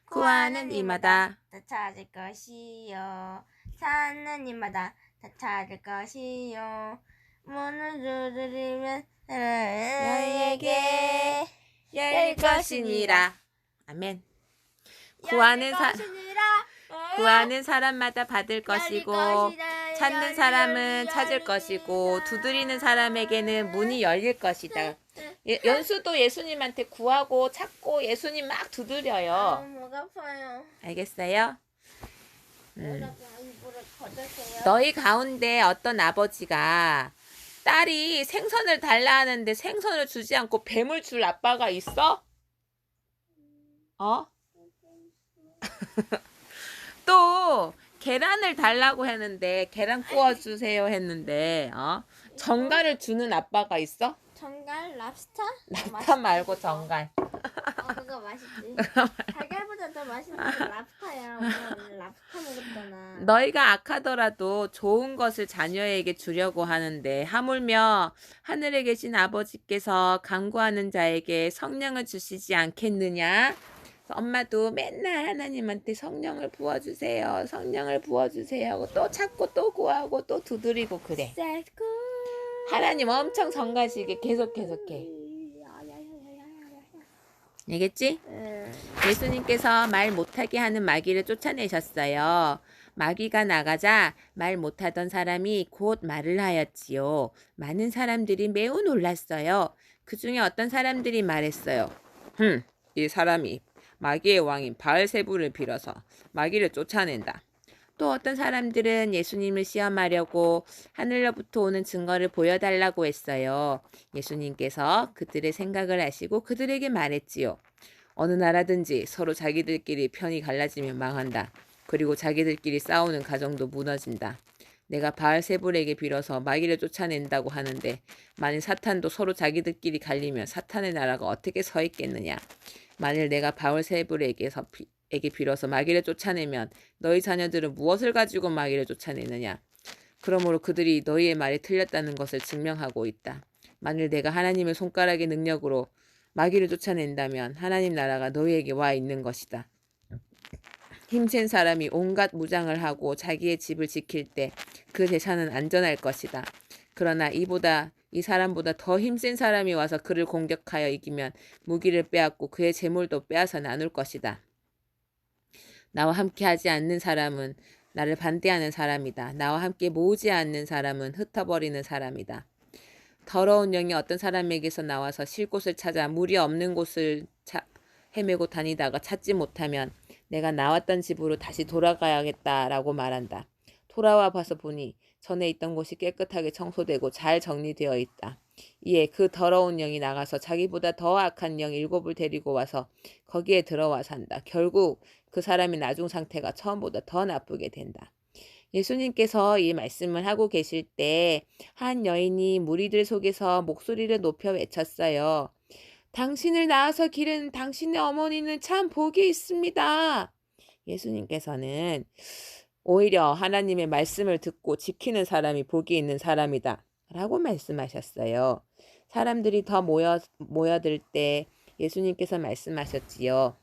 구하는 이마다 다 찾을 것이요. 찾는 이마다 다 찾을 것이요. 문을 두드리면 너희에게 열릴 것이니라. 아멘. 열릴 것이니라. 구하는 사람마다 받을 것이고 것이다. 찾는 사람은 찾을 것이고 두드리는 사람에게는 문이 열릴 것이다. 연수도 예수님한테 구하고 찾고 예수님 막 두드려요. 목 아파요. 알겠어요? 이불을 걷으세요. 너희 가운데 어떤 아버지가 딸이 생선을 달라 하는데 생선을 주지 않고 뱀을 줄 아빠가 있어? 또 계란을 달라고 했는데 계란 구워주세요 했는데 정갈을 주는 아빠가 있어? 정갈 랍스터? 랍스터 말고 정갈. 그거 맛있지. 달걀보다 더 맛있는 게 랍스터야. 오늘 랍스터 먹었잖아. 너희가 악하더라도 좋은 것을 자녀에게 주려고 하는데 하물며 하늘에 계신 아버지께서 간구하는 자에게 성령을 주시지 않겠느냐? 엄마도 맨날 하나님한테 성령을 부어주세요. 성령을 부어주세요 하고 또 찾고 또 구하고 또 두드리고 그래. 하나님 엄청 성가시게 계속해. 알겠지? 예수님께서 말 못하게 하는 마귀를 쫓아내셨어요. 마귀가 나가자 말 못하던 사람이 곧 말을 하였지요. 많은 사람들이 매우 놀랐어요. 그 중에 어떤 사람들이 말했어요. 이 사람이 마귀의 왕인 바알세불을 빌어서 마귀를 쫓아낸다. 또 어떤 사람들은 예수님을 시험하려고 하늘로부터 오는 증거를 보여달라고 했어요. 예수님께서 그들의 생각을 아시고 그들에게 말했지요. 어느 나라든지 서로 자기들끼리 편이 갈라지면 망한다. 그리고 자기들끼리 싸우는 가정도 무너진다. 내가 바알세불에게 빌어서 마귀를 쫓아낸다고 하는데 만일 사탄도 서로 자기들끼리 갈리면 사탄의 나라가 어떻게 서 있겠느냐. 만일 내가 바알세불에게 빌어서 마귀를 쫓아내면 너희 자녀들은 무엇을 가지고 마귀를 쫓아내느냐. 그러므로 그들이 너희의 말이 틀렸다는 것을 증명하고 있다. 만일 내가 하나님의 손가락의 능력으로 마귀를 쫓아낸다면 하나님 나라가 너희에게 와 있는 것이다. 힘센 사람이 온갖 무장을 하고 자기의 집을 지킬 때 그 제사는 안전할 것이다. 그러나 이 사람보다 더 힘센 사람이 와서 그를 공격하여 이기면 무기를 빼앗고 그의 재물도 빼앗아 나눌 것이다. 나와 함께 하지 않는 사람은 나를 반대하는 사람이다. 나와 함께 모으지 않는 사람은 흩어버리는 사람이다. 더러운 영이 어떤 사람에게서 나와서 쉴 곳을 찾아 물이 없는 곳을 헤매고 다니다가 찾지 못하면 내가 나왔던 집으로 다시 돌아가야겠다라고 말한다. 돌아와 봐서 보니 전에 있던 곳이 깨끗하게 청소되고 잘 정리되어 있다. 이에 그 더러운 영이 나가서 자기보다 더 악한 영 7을 데리고 와서 거기에 들어와 산다. 결국 그 사람의 나중 상태가 처음보다 더 나쁘게 된다. 예수님께서 이 말씀을 하고 계실 때 한 여인이 무리들 속에서 목소리를 높여 외쳤어요. 당신을 낳아서 기른 당신의 어머니는 참 복이 있습니다. 예수님께서는 오히려 하나님의 말씀을 듣고 지키는 사람이 복이 있는 사람이다 라고 말씀하셨어요. 사람들이 더 모여들 때 예수님께서 말씀하셨지요.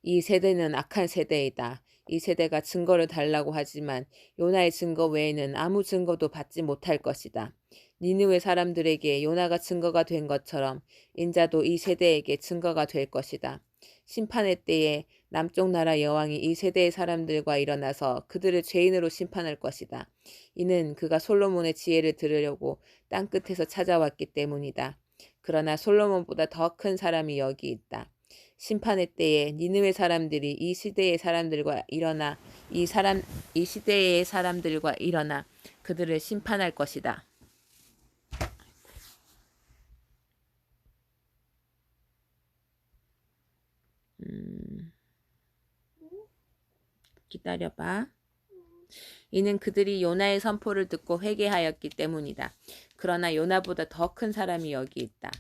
이 세대는 악한 세대이다. 이 세대가 증거를 달라고 하지만 요나의 증거 외에는 아무 증거도 받지 못할 것이다. 니느웨 사람들에게 요나가 증거가 된 것처럼 인자도 이 세대에게 증거가 될 것이다. 심판의 때에 남쪽 나라 여왕이 이 세대의 사람들과 일어나서 그들을 죄인으로 심판할 것이다. 이는 그가 솔로몬의 지혜를 들으려고 땅끝에서 찾아왔기 때문이다. 그러나 솔로몬보다 더 큰 사람이 여기 있다. 심판의 때에 니느웨 사람들이 이 시대의 사람들과 일어나 그들을 심판할 것이다. 기다려봐. 이는 그들이 요나의 선포를 듣고 회개하였기 때문이다. 그러나 요나보다 더 큰 사람이 여기 있다.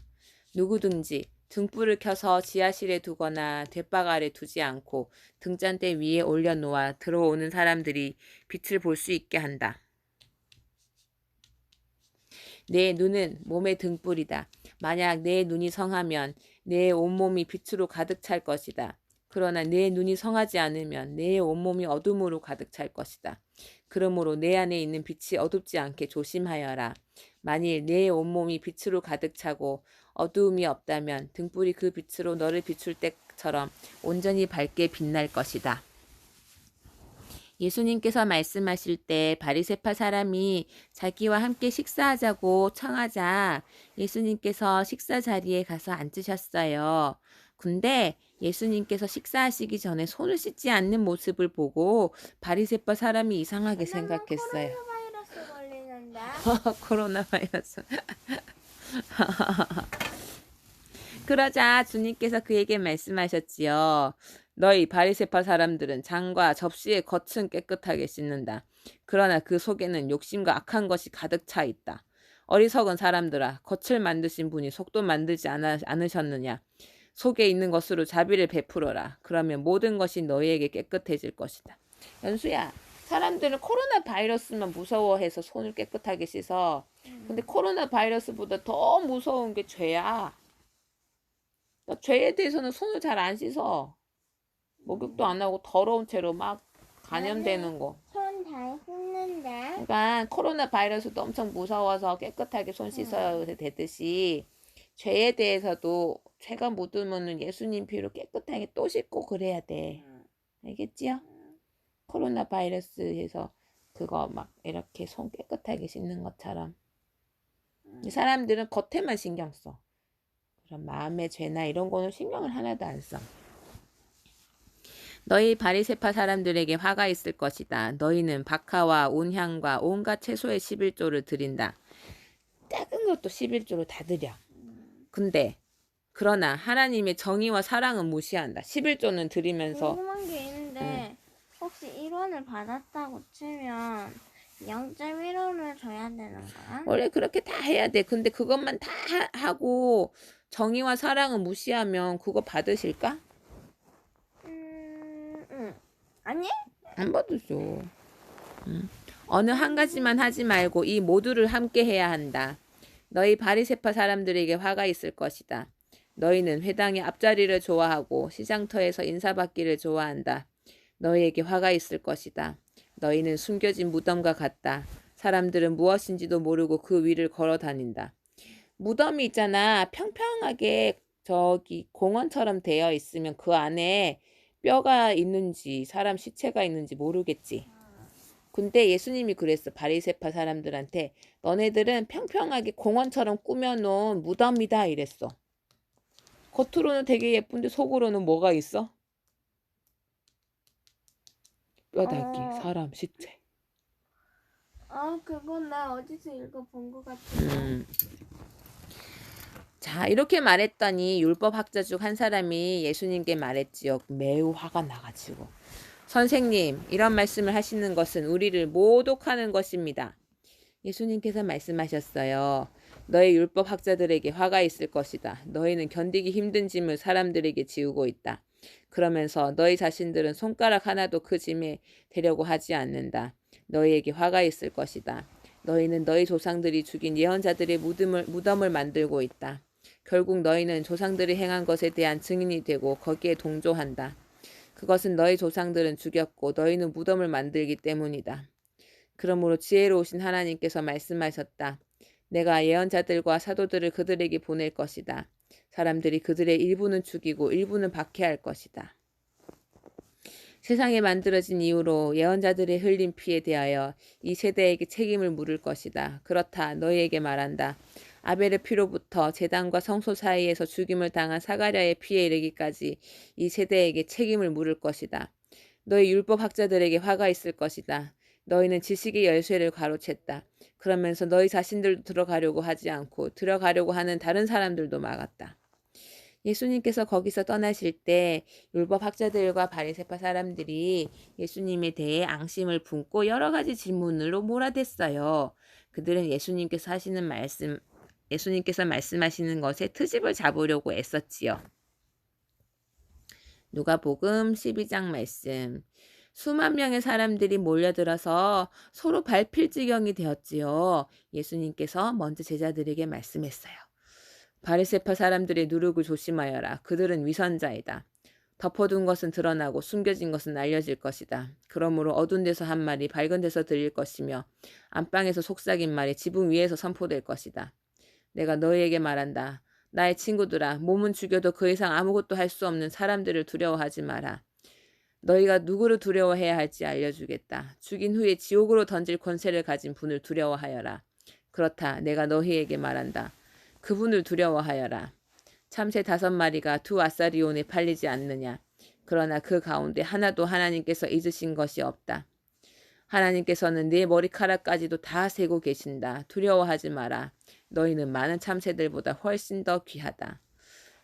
누구든지 등불을 켜서 지하실에 두거나 돛박 아래 두지 않고 등잔대 위에 올려놓아 들어오는 사람들이 빛을 볼 수 있게 한다. 내 눈은 몸의 등불이다. 만약 내 눈이 성하면 내 온몸이 빛으로 가득 찰 것이다. 그러나 내 눈이 성하지 않으면 내 온몸이 어둠으로 가득 찰 것이다. 그러므로 내 안에 있는 빛이 어둡지 않게 조심하여라. 만일 내 온몸이 빛으로 가득 차고 어두움이 없다면 등불이 그 빛으로 너를 비출 때처럼 온전히 밝게 빛날 것이다. 예수님께서 말씀하실 때 바리새파 사람이 자기와 함께 식사하자고 청하자 예수님께서 식사 자리에 가서 앉으셨어요. 근데 예수님께서 식사하시기 전에 손을 씻지 않는 모습을 보고 바리새파 사람이 이상하게 생각했어요. 코로나 바이러스 걸리는데. 코로나 바이러스. 그러자 주님께서 그에게 말씀하셨지요. 너희 바리새파 사람들은 잔과 접시의 겉은 깨끗하게 씻는다. 그러나 그 속에는 욕심과 악한 것이 가득 차 있다. 어리석은 사람들아, 겉을 만드신 분이 속도 만들지 않으셨느냐? 속에 있는 것으로 자비를 베풀어라. 그러면 모든 것이 너희에게 깨끗해질 것이다. 연수야, 사람들은 코로나 바이러스만 무서워해서 손을 깨끗하게 씻어. 근데 코로나 바이러스보다 더 무서운 게 죄야. 죄에 대해서는 손을 잘 안 씻어. 목욕도 안 하고 더러운 채로 막 감염되는 거. 손 잘 씻는데. 그러니까 코로나 바이러스도 엄청 무서워서 깨끗하게 손 씻어야 되듯이 죄에 대해서도 죄가 묻으면 예수님 피로 깨끗하게 또 씻고 그래야 돼. 알겠지요? 코로나 바이러스에서 그거 막 이렇게 손 깨끗하게 씻는 것처럼. 사람들은 겉에만 신경 써. 그런 마음의 죄나 이런 거는 신경을 하나도 안 써. 너희 바리새파 사람들에게 화가 있을 것이다. 너희는 박하와 온향과 온갖 채소의 11조를 드린다. 작은 것도 11조로 다 드려. 그러나 하나님의 정의와 사랑은 무시한다. 11조는 드리면서 궁금한 게 있는데 혹시 1원을 받았다고 치면 0.1원을 줘야 되는 거야? 원래 그렇게 다 해야 돼. 근데 그것만 다 하고 정의와 사랑은 무시하면 그거 받으실까? 아니? 안 받으죠. 어느 한 가지만 하지 말고 이 모두를 함께 해야 한다. 너희 바리새파 사람들에게 화가 있을 것이다. 너희는 회당의 앞자리를 좋아하고 시장터에서 인사받기를 좋아한다. 너희에게 화가 있을 것이다. 너희는 숨겨진 무덤과 같다. 사람들은 무엇인지도 모르고 그 위를 걸어 다닌다. 무덤이 있잖아. 평평하게 저기 공원처럼 되어 있으면 그 안에 뼈가 있는지 사람 시체가 있는지 모르겠지. 근데 예수님이 그랬어. 바리새파 사람들한테 너네들은 평평하게 공원처럼 꾸며놓은 무덤이다 이랬어. 겉으로는 되게 예쁜데 속으로는 뭐가 있어? 뼈다귀, 사람 시체. 그건 나 어디서 읽어본 것 같은데. 자, 이렇게 말했더니 율법학자 중 한 사람이 예수님께 말했지요. 매우 화가 나가지고. 선생님, 이런 말씀을 하시는 것은 우리를 모독하는 것입니다. 예수님께서 말씀하셨어요. 너희 율법학자들에게 화가 있을 것이다. 너희는 견디기 힘든 짐을 사람들에게 지우고 있다. 그러면서 너희 자신들은 손가락 하나도 그 짐에 대려고 하지 않는다. 너희에게 화가 있을 것이다. 너희는 너희 조상들이 죽인 예언자들의 무덤을 만들고 있다. 결국 너희는 조상들이 행한 것에 대한 증인이 되고 거기에 동조한다. 그것은 너희 조상들은 죽였고 너희는 무덤을 만들기 때문이다. 그러므로 지혜로우신 하나님께서 말씀하셨다. 내가 예언자들과 사도들을 그들에게 보낼 것이다. 사람들이 그들의 일부는 죽이고 일부는 박해할 것이다. 세상에 만들어진 이후로 예언자들의 흘린 피에 대하여 이 세대에게 책임을 물을 것이다. 그렇다. 너희에게 말한다. 아벨의 피로부터 제단과 성소 사이에서 죽임을 당한 사가랴의 피에 이르기까지 이 세대에게 책임을 물을 것이다. 너희 율법학자들에게 화가 있을 것이다. 너희는 지식의 열쇠를 가로챘다. 그러면서 너희 자신들도 들어가려고 하지 않고 들어가려고 하는 다른 사람들도 막았다. 예수님께서 거기서 떠나실 때 율법학자들과 바리새파 사람들이 예수님에 대해 앙심을 품고 여러 가지 질문으로 몰아댔어요. 그들은 예수님께서 말씀하시는 것에 트집을 잡으려고 애썼지요. 누가복음 12장 말씀. 수만 명의 사람들이 몰려들어서 서로 밟힐 지경이 되었지요. 예수님께서 먼저 제자들에게 말씀했어요. 바리새파 사람들의 누룩을 조심하여라. 그들은 위선자이다. 덮어둔 것은 드러나고 숨겨진 것은 알려질 것이다. 그러므로 어두운 데서 한 말이 밝은 데서 들릴 것이며 안방에서 속삭인 말이 지붕 위에서 선포될 것이다. 내가 너희에게 말한다. 나의 친구들아, 몸은 죽여도 그 이상 아무것도 할 수 없는 사람들을 두려워하지 마라. 너희가 누구를 두려워해야 할지 알려주겠다. 죽인 후에 지옥으로 던질 권세를 가진 분을 두려워하여라. 그렇다. 내가 너희에게 말한다. 그분을 두려워하여라. 참새 5마리가 2아사리온에 팔리지 않느냐. 그러나 그 가운데 하나도 하나님께서 잊으신 것이 없다. 하나님께서는 네 머리카락까지도 다 세고 계신다. 두려워하지 마라. 너희는 많은 참새들보다 훨씬 더 귀하다.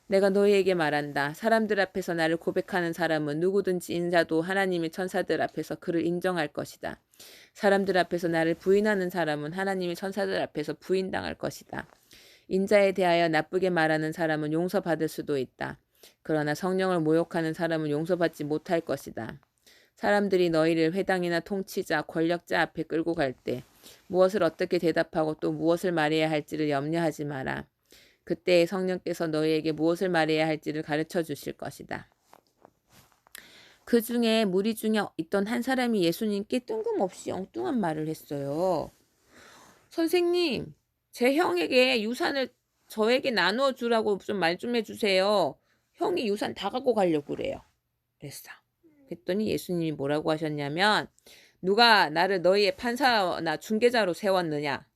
내가 너희에게 말한다. 사람들 앞에서 나를 고백하는 사람은 누구든지 인자도 하나님의 천사들 앞에서 그를 인정할 것이다. 사람들 앞에서 나를 부인하는 사람은 하나님의 천사들 앞에서 부인당할 것이다. 인자에 대하여 나쁘게 말하는 사람은 용서받을 수도 있다. 그러나 성령을 모욕하는 사람은 용서받지 못할 것이다. 사람들이 너희를 회당이나 통치자, 권력자 앞에 끌고 갈 때 무엇을 어떻게 대답하고 또 무엇을 말해야 할지를 염려하지 마라. 그때 성령께서 너희에게 무엇을 말해야 할지를 가르쳐 주실 것이다. 그 중에 무리 중에 있던 한 사람이 예수님께 뜬금없이 엉뚱한 말을 했어요. 선생님, 제 형에게 유산을 저에게 나누어 주라고 좀 말 좀 해주세요. 형이 유산 다 갖고 가려고 그래요. 그랬어. 그랬더니 예수님이 뭐라고 하셨냐면 누가 나를 너희의 판사나 중개자로 세웠느냐?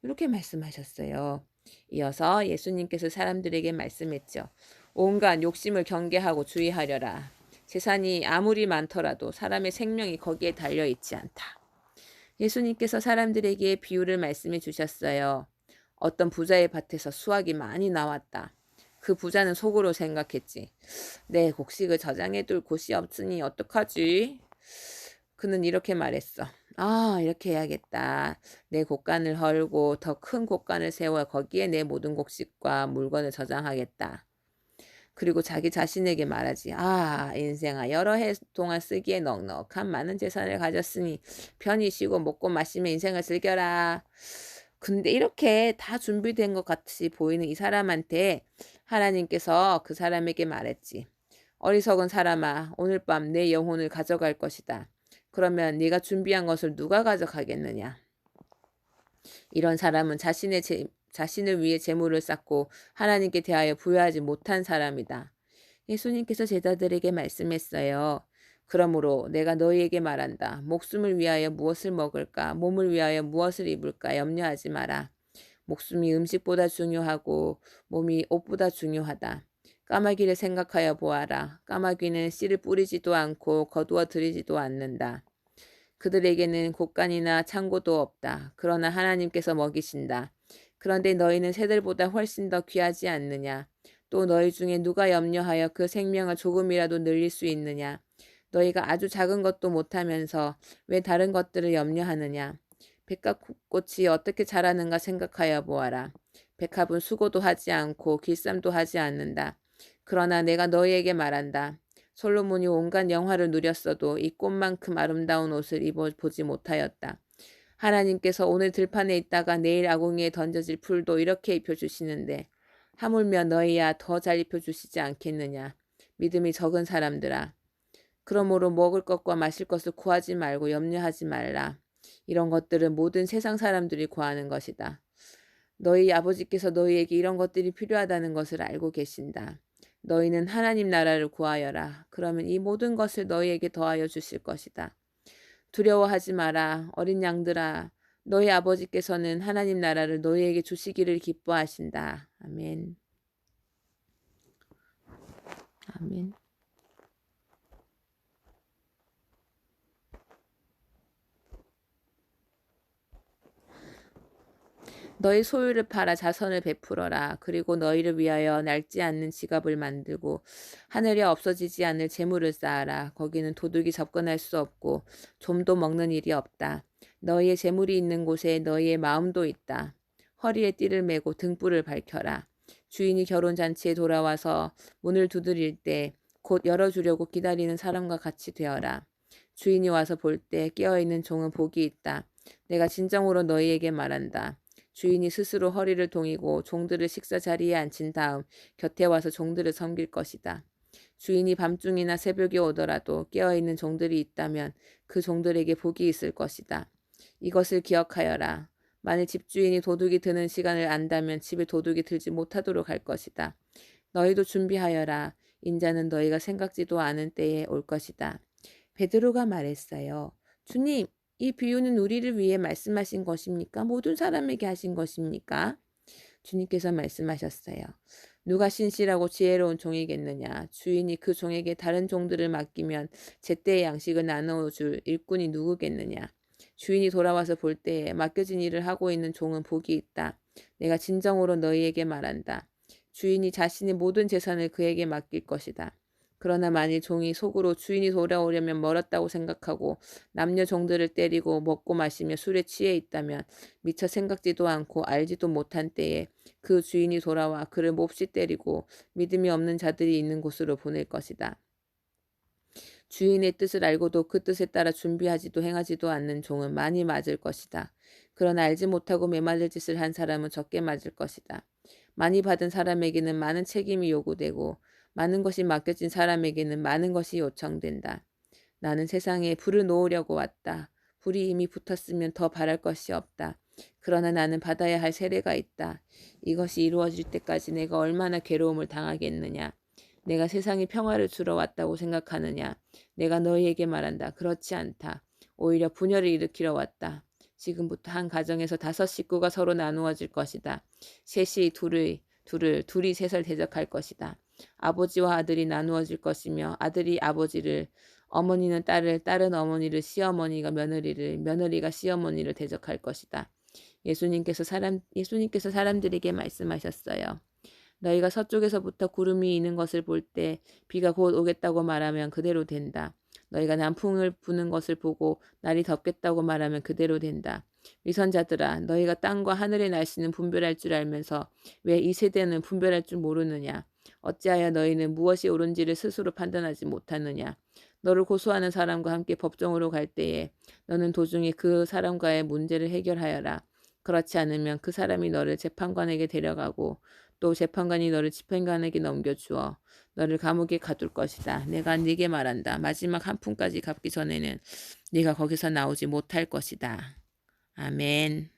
이렇게 말씀하셨어요. 이어서 예수님께서 사람들에게 말씀했죠. 온갖 욕심을 경계하고 주의하려라. 재산이 아무리 많더라도 사람의 생명이 거기에 달려있지 않다. 예수님께서 사람들에게 비유를 말씀해 주셨어요. 어떤 부자의 밭에서 수확이 많이 나왔다. 그 부자는 속으로 생각했지. 내 곡식을 저장해둘 곳이 없으니 어떡하지? 그는 이렇게 말했어. 이렇게 해야겠다. 내 곡간을 헐고 더 큰 곡간을 세워 거기에 내 모든 곡식과 물건을 저장하겠다. 그리고 자기 자신에게 말하지. 인생아, 여러 해 동안 쓰기에 넉넉한 많은 재산을 가졌으니 편히 쉬고 먹고 마시며 인생을 즐겨라. 근데 이렇게 다 준비된 것 같이 보이는 이 사람한테 하나님께서 그 사람에게 말했지. 어리석은 사람아, 오늘 밤 내 영혼을 가져갈 것이다. 그러면 네가 준비한 것을 누가 가져가겠느냐? 이런 사람은 자신을 위해 재물을 쌓고 하나님께 대하여 부여하지 못한 사람이다. 예수님께서 제자들에게 말씀했어요. 그러므로 내가 너희에게 말한다. 목숨을 위하여 무엇을 먹을까? 몸을 위하여 무엇을 입을까? 염려하지 마라. 목숨이 음식보다 중요하고 몸이 옷보다 중요하다. 까마귀를 생각하여 보아라. 까마귀는 씨를 뿌리지도 않고 거두어 들이지도 않는다. 그들에게는 곳간이나 창고도 없다. 그러나 하나님께서 먹이신다. 그런데 너희는 새들보다 훨씬 더 귀하지 않느냐? 또 너희 중에 누가 염려하여 그 생명을 조금이라도 늘릴 수 있느냐? 너희가 아주 작은 것도 못하면서 왜 다른 것들을 염려하느냐? 백합꽃이 어떻게 자라는가 생각하여 보아라. 백합은 수고도 하지 않고 길쌈도 하지 않는다. 그러나 내가 너희에게 말한다. 솔로몬이 온갖 영화를 누렸어도 이 꽃만큼 아름다운 옷을 입어보지 못하였다. 하나님께서 오늘 들판에 있다가 내일 아궁이에 던져질 풀도 이렇게 입혀주시는데 하물며 너희야 더 잘 입혀주시지 않겠느냐. 믿음이 적은 사람들아. 그러므로 먹을 것과 마실 것을 구하지 말고 염려하지 말라. 이런 것들은 모든 세상 사람들이 구하는 것이다. 너희 아버지께서 너희에게 이런 것들이 필요하다는 것을 알고 계신다. 너희는 하나님 나라를 구하여라. 그러면 이 모든 것을 너희에게 더하여 주실 것이다. 두려워하지 마라. 어린 양들아. 너희 아버지께서는 하나님 나라를 너희에게 주시기를 기뻐하신다. 아멘. 아멘. 너희 소유를 팔아 자선을 베풀어라. 그리고 너희를 위하여 낡지 않는 지갑을 만들고 하늘에 없어지지 않을 재물을 쌓아라. 거기는 도둑이 접근할 수 없고 좀도 먹는 일이 없다. 너희의 재물이 있는 곳에 너희의 마음도 있다. 허리에 띠를 메고 등불을 밝혀라. 주인이 결혼잔치에 돌아와서 문을 두드릴 때 곧 열어주려고 기다리는 사람과 같이 되어라. 주인이 와서 볼 때 깨어있는 종은 복이 있다. 내가 진정으로 너희에게 말한다. 주인이 스스로 허리를 동이고 종들을 식사 자리에 앉힌 다음 곁에 와서 종들을 섬길 것이다. 주인이 밤중이나 새벽에 오더라도 깨어있는 종들이 있다면 그 종들에게 복이 있을 것이다. 이것을 기억하여라. 만일 집주인이 도둑이 드는 시간을 안다면 집에 도둑이 들지 못하도록 할 것이다. 너희도 준비하여라. 인자는 너희가 생각지도 않은 때에 올 것이다. 베드로가 말했어요. 주님, 이 비유는 우리를 위해 말씀하신 것입니까? 모든 사람에게 하신 것입니까? 주님께서 말씀하셨어요. 누가 신실하고 지혜로운 종이겠느냐? 주인이 그 종에게 다른 종들을 맡기면 제때의 양식을 나누어줄 일꾼이 누구겠느냐? 주인이 돌아와서 볼 때에 맡겨진 일을 하고 있는 종은 복이 있다. 내가 진정으로 너희에게 말한다. 주인이 자신의 모든 재산을 그에게 맡길 것이다. 그러나 만일 종이 속으로 주인이 돌아오려면 멀었다고 생각하고 남녀 종들을 때리고 먹고 마시며 술에 취해 있다면 미처 생각지도 않고 알지도 못한 때에 그 주인이 돌아와 그를 몹시 때리고 믿음이 없는 자들이 있는 곳으로 보낼 것이다. 주인의 뜻을 알고도 그 뜻에 따라 준비하지도 행하지도 않는 종은 많이 맞을 것이다. 그러나 알지 못하고 메맞을 짓을 한 사람은 적게 맞을 것이다. 많이 받은 사람에게는 많은 책임이 요구되고 많은 것이 맡겨진 사람에게는 많은 것이 요청된다. 나는 세상에 불을 놓으려고 왔다. 불이 이미 붙었으면 더 바랄 것이 없다. 그러나 나는 받아야 할 세례가 있다. 이것이 이루어질 때까지 내가 얼마나 괴로움을 당하겠느냐. 내가 세상에 평화를 주러 왔다고 생각하느냐. 내가 너희에게 말한다. 그렇지 않다. 오히려 분열을 일으키러 왔다. 지금부터 한 가정에서 5 식구가 서로 나누어질 것이다. 셋이 둘이 셋을 대적할 것이다. 아버지와 아들이 나누어질 것이며 아들이 아버지를, 어머니는 딸을, 딸은 어머니를, 시어머니가 며느리를, 며느리가 시어머니를 대적할 것이다. 예수님께서 사람들에게 말씀하셨어요. 너희가 서쪽에서부터 구름이 이는 것을 볼 때 비가 곧 오겠다고 말하면 그대로 된다. 너희가 남풍을 부는 것을 보고 날이 덥겠다고 말하면 그대로 된다. 위선자들아, 너희가 땅과 하늘의 날씨는 분별할 줄 알면서 왜 이 세대는 분별할 줄 모르느냐? 어찌하여 너희는 무엇이 옳은지를 스스로 판단하지 못하느냐? 너를 고소하는 사람과 함께 법정으로 갈 때에 너는 도중에 그 사람과의 문제를 해결하여라. 그렇지 않으면 그 사람이 너를 재판관에게 데려가고 또 재판관이 너를 집행관에게 넘겨주어 너를 감옥에 가둘 것이다. 내가 네게 말한다. 마지막 한 푼까지 갚기 전에는 네가 거기서 나오지 못할 것이다. 아멘.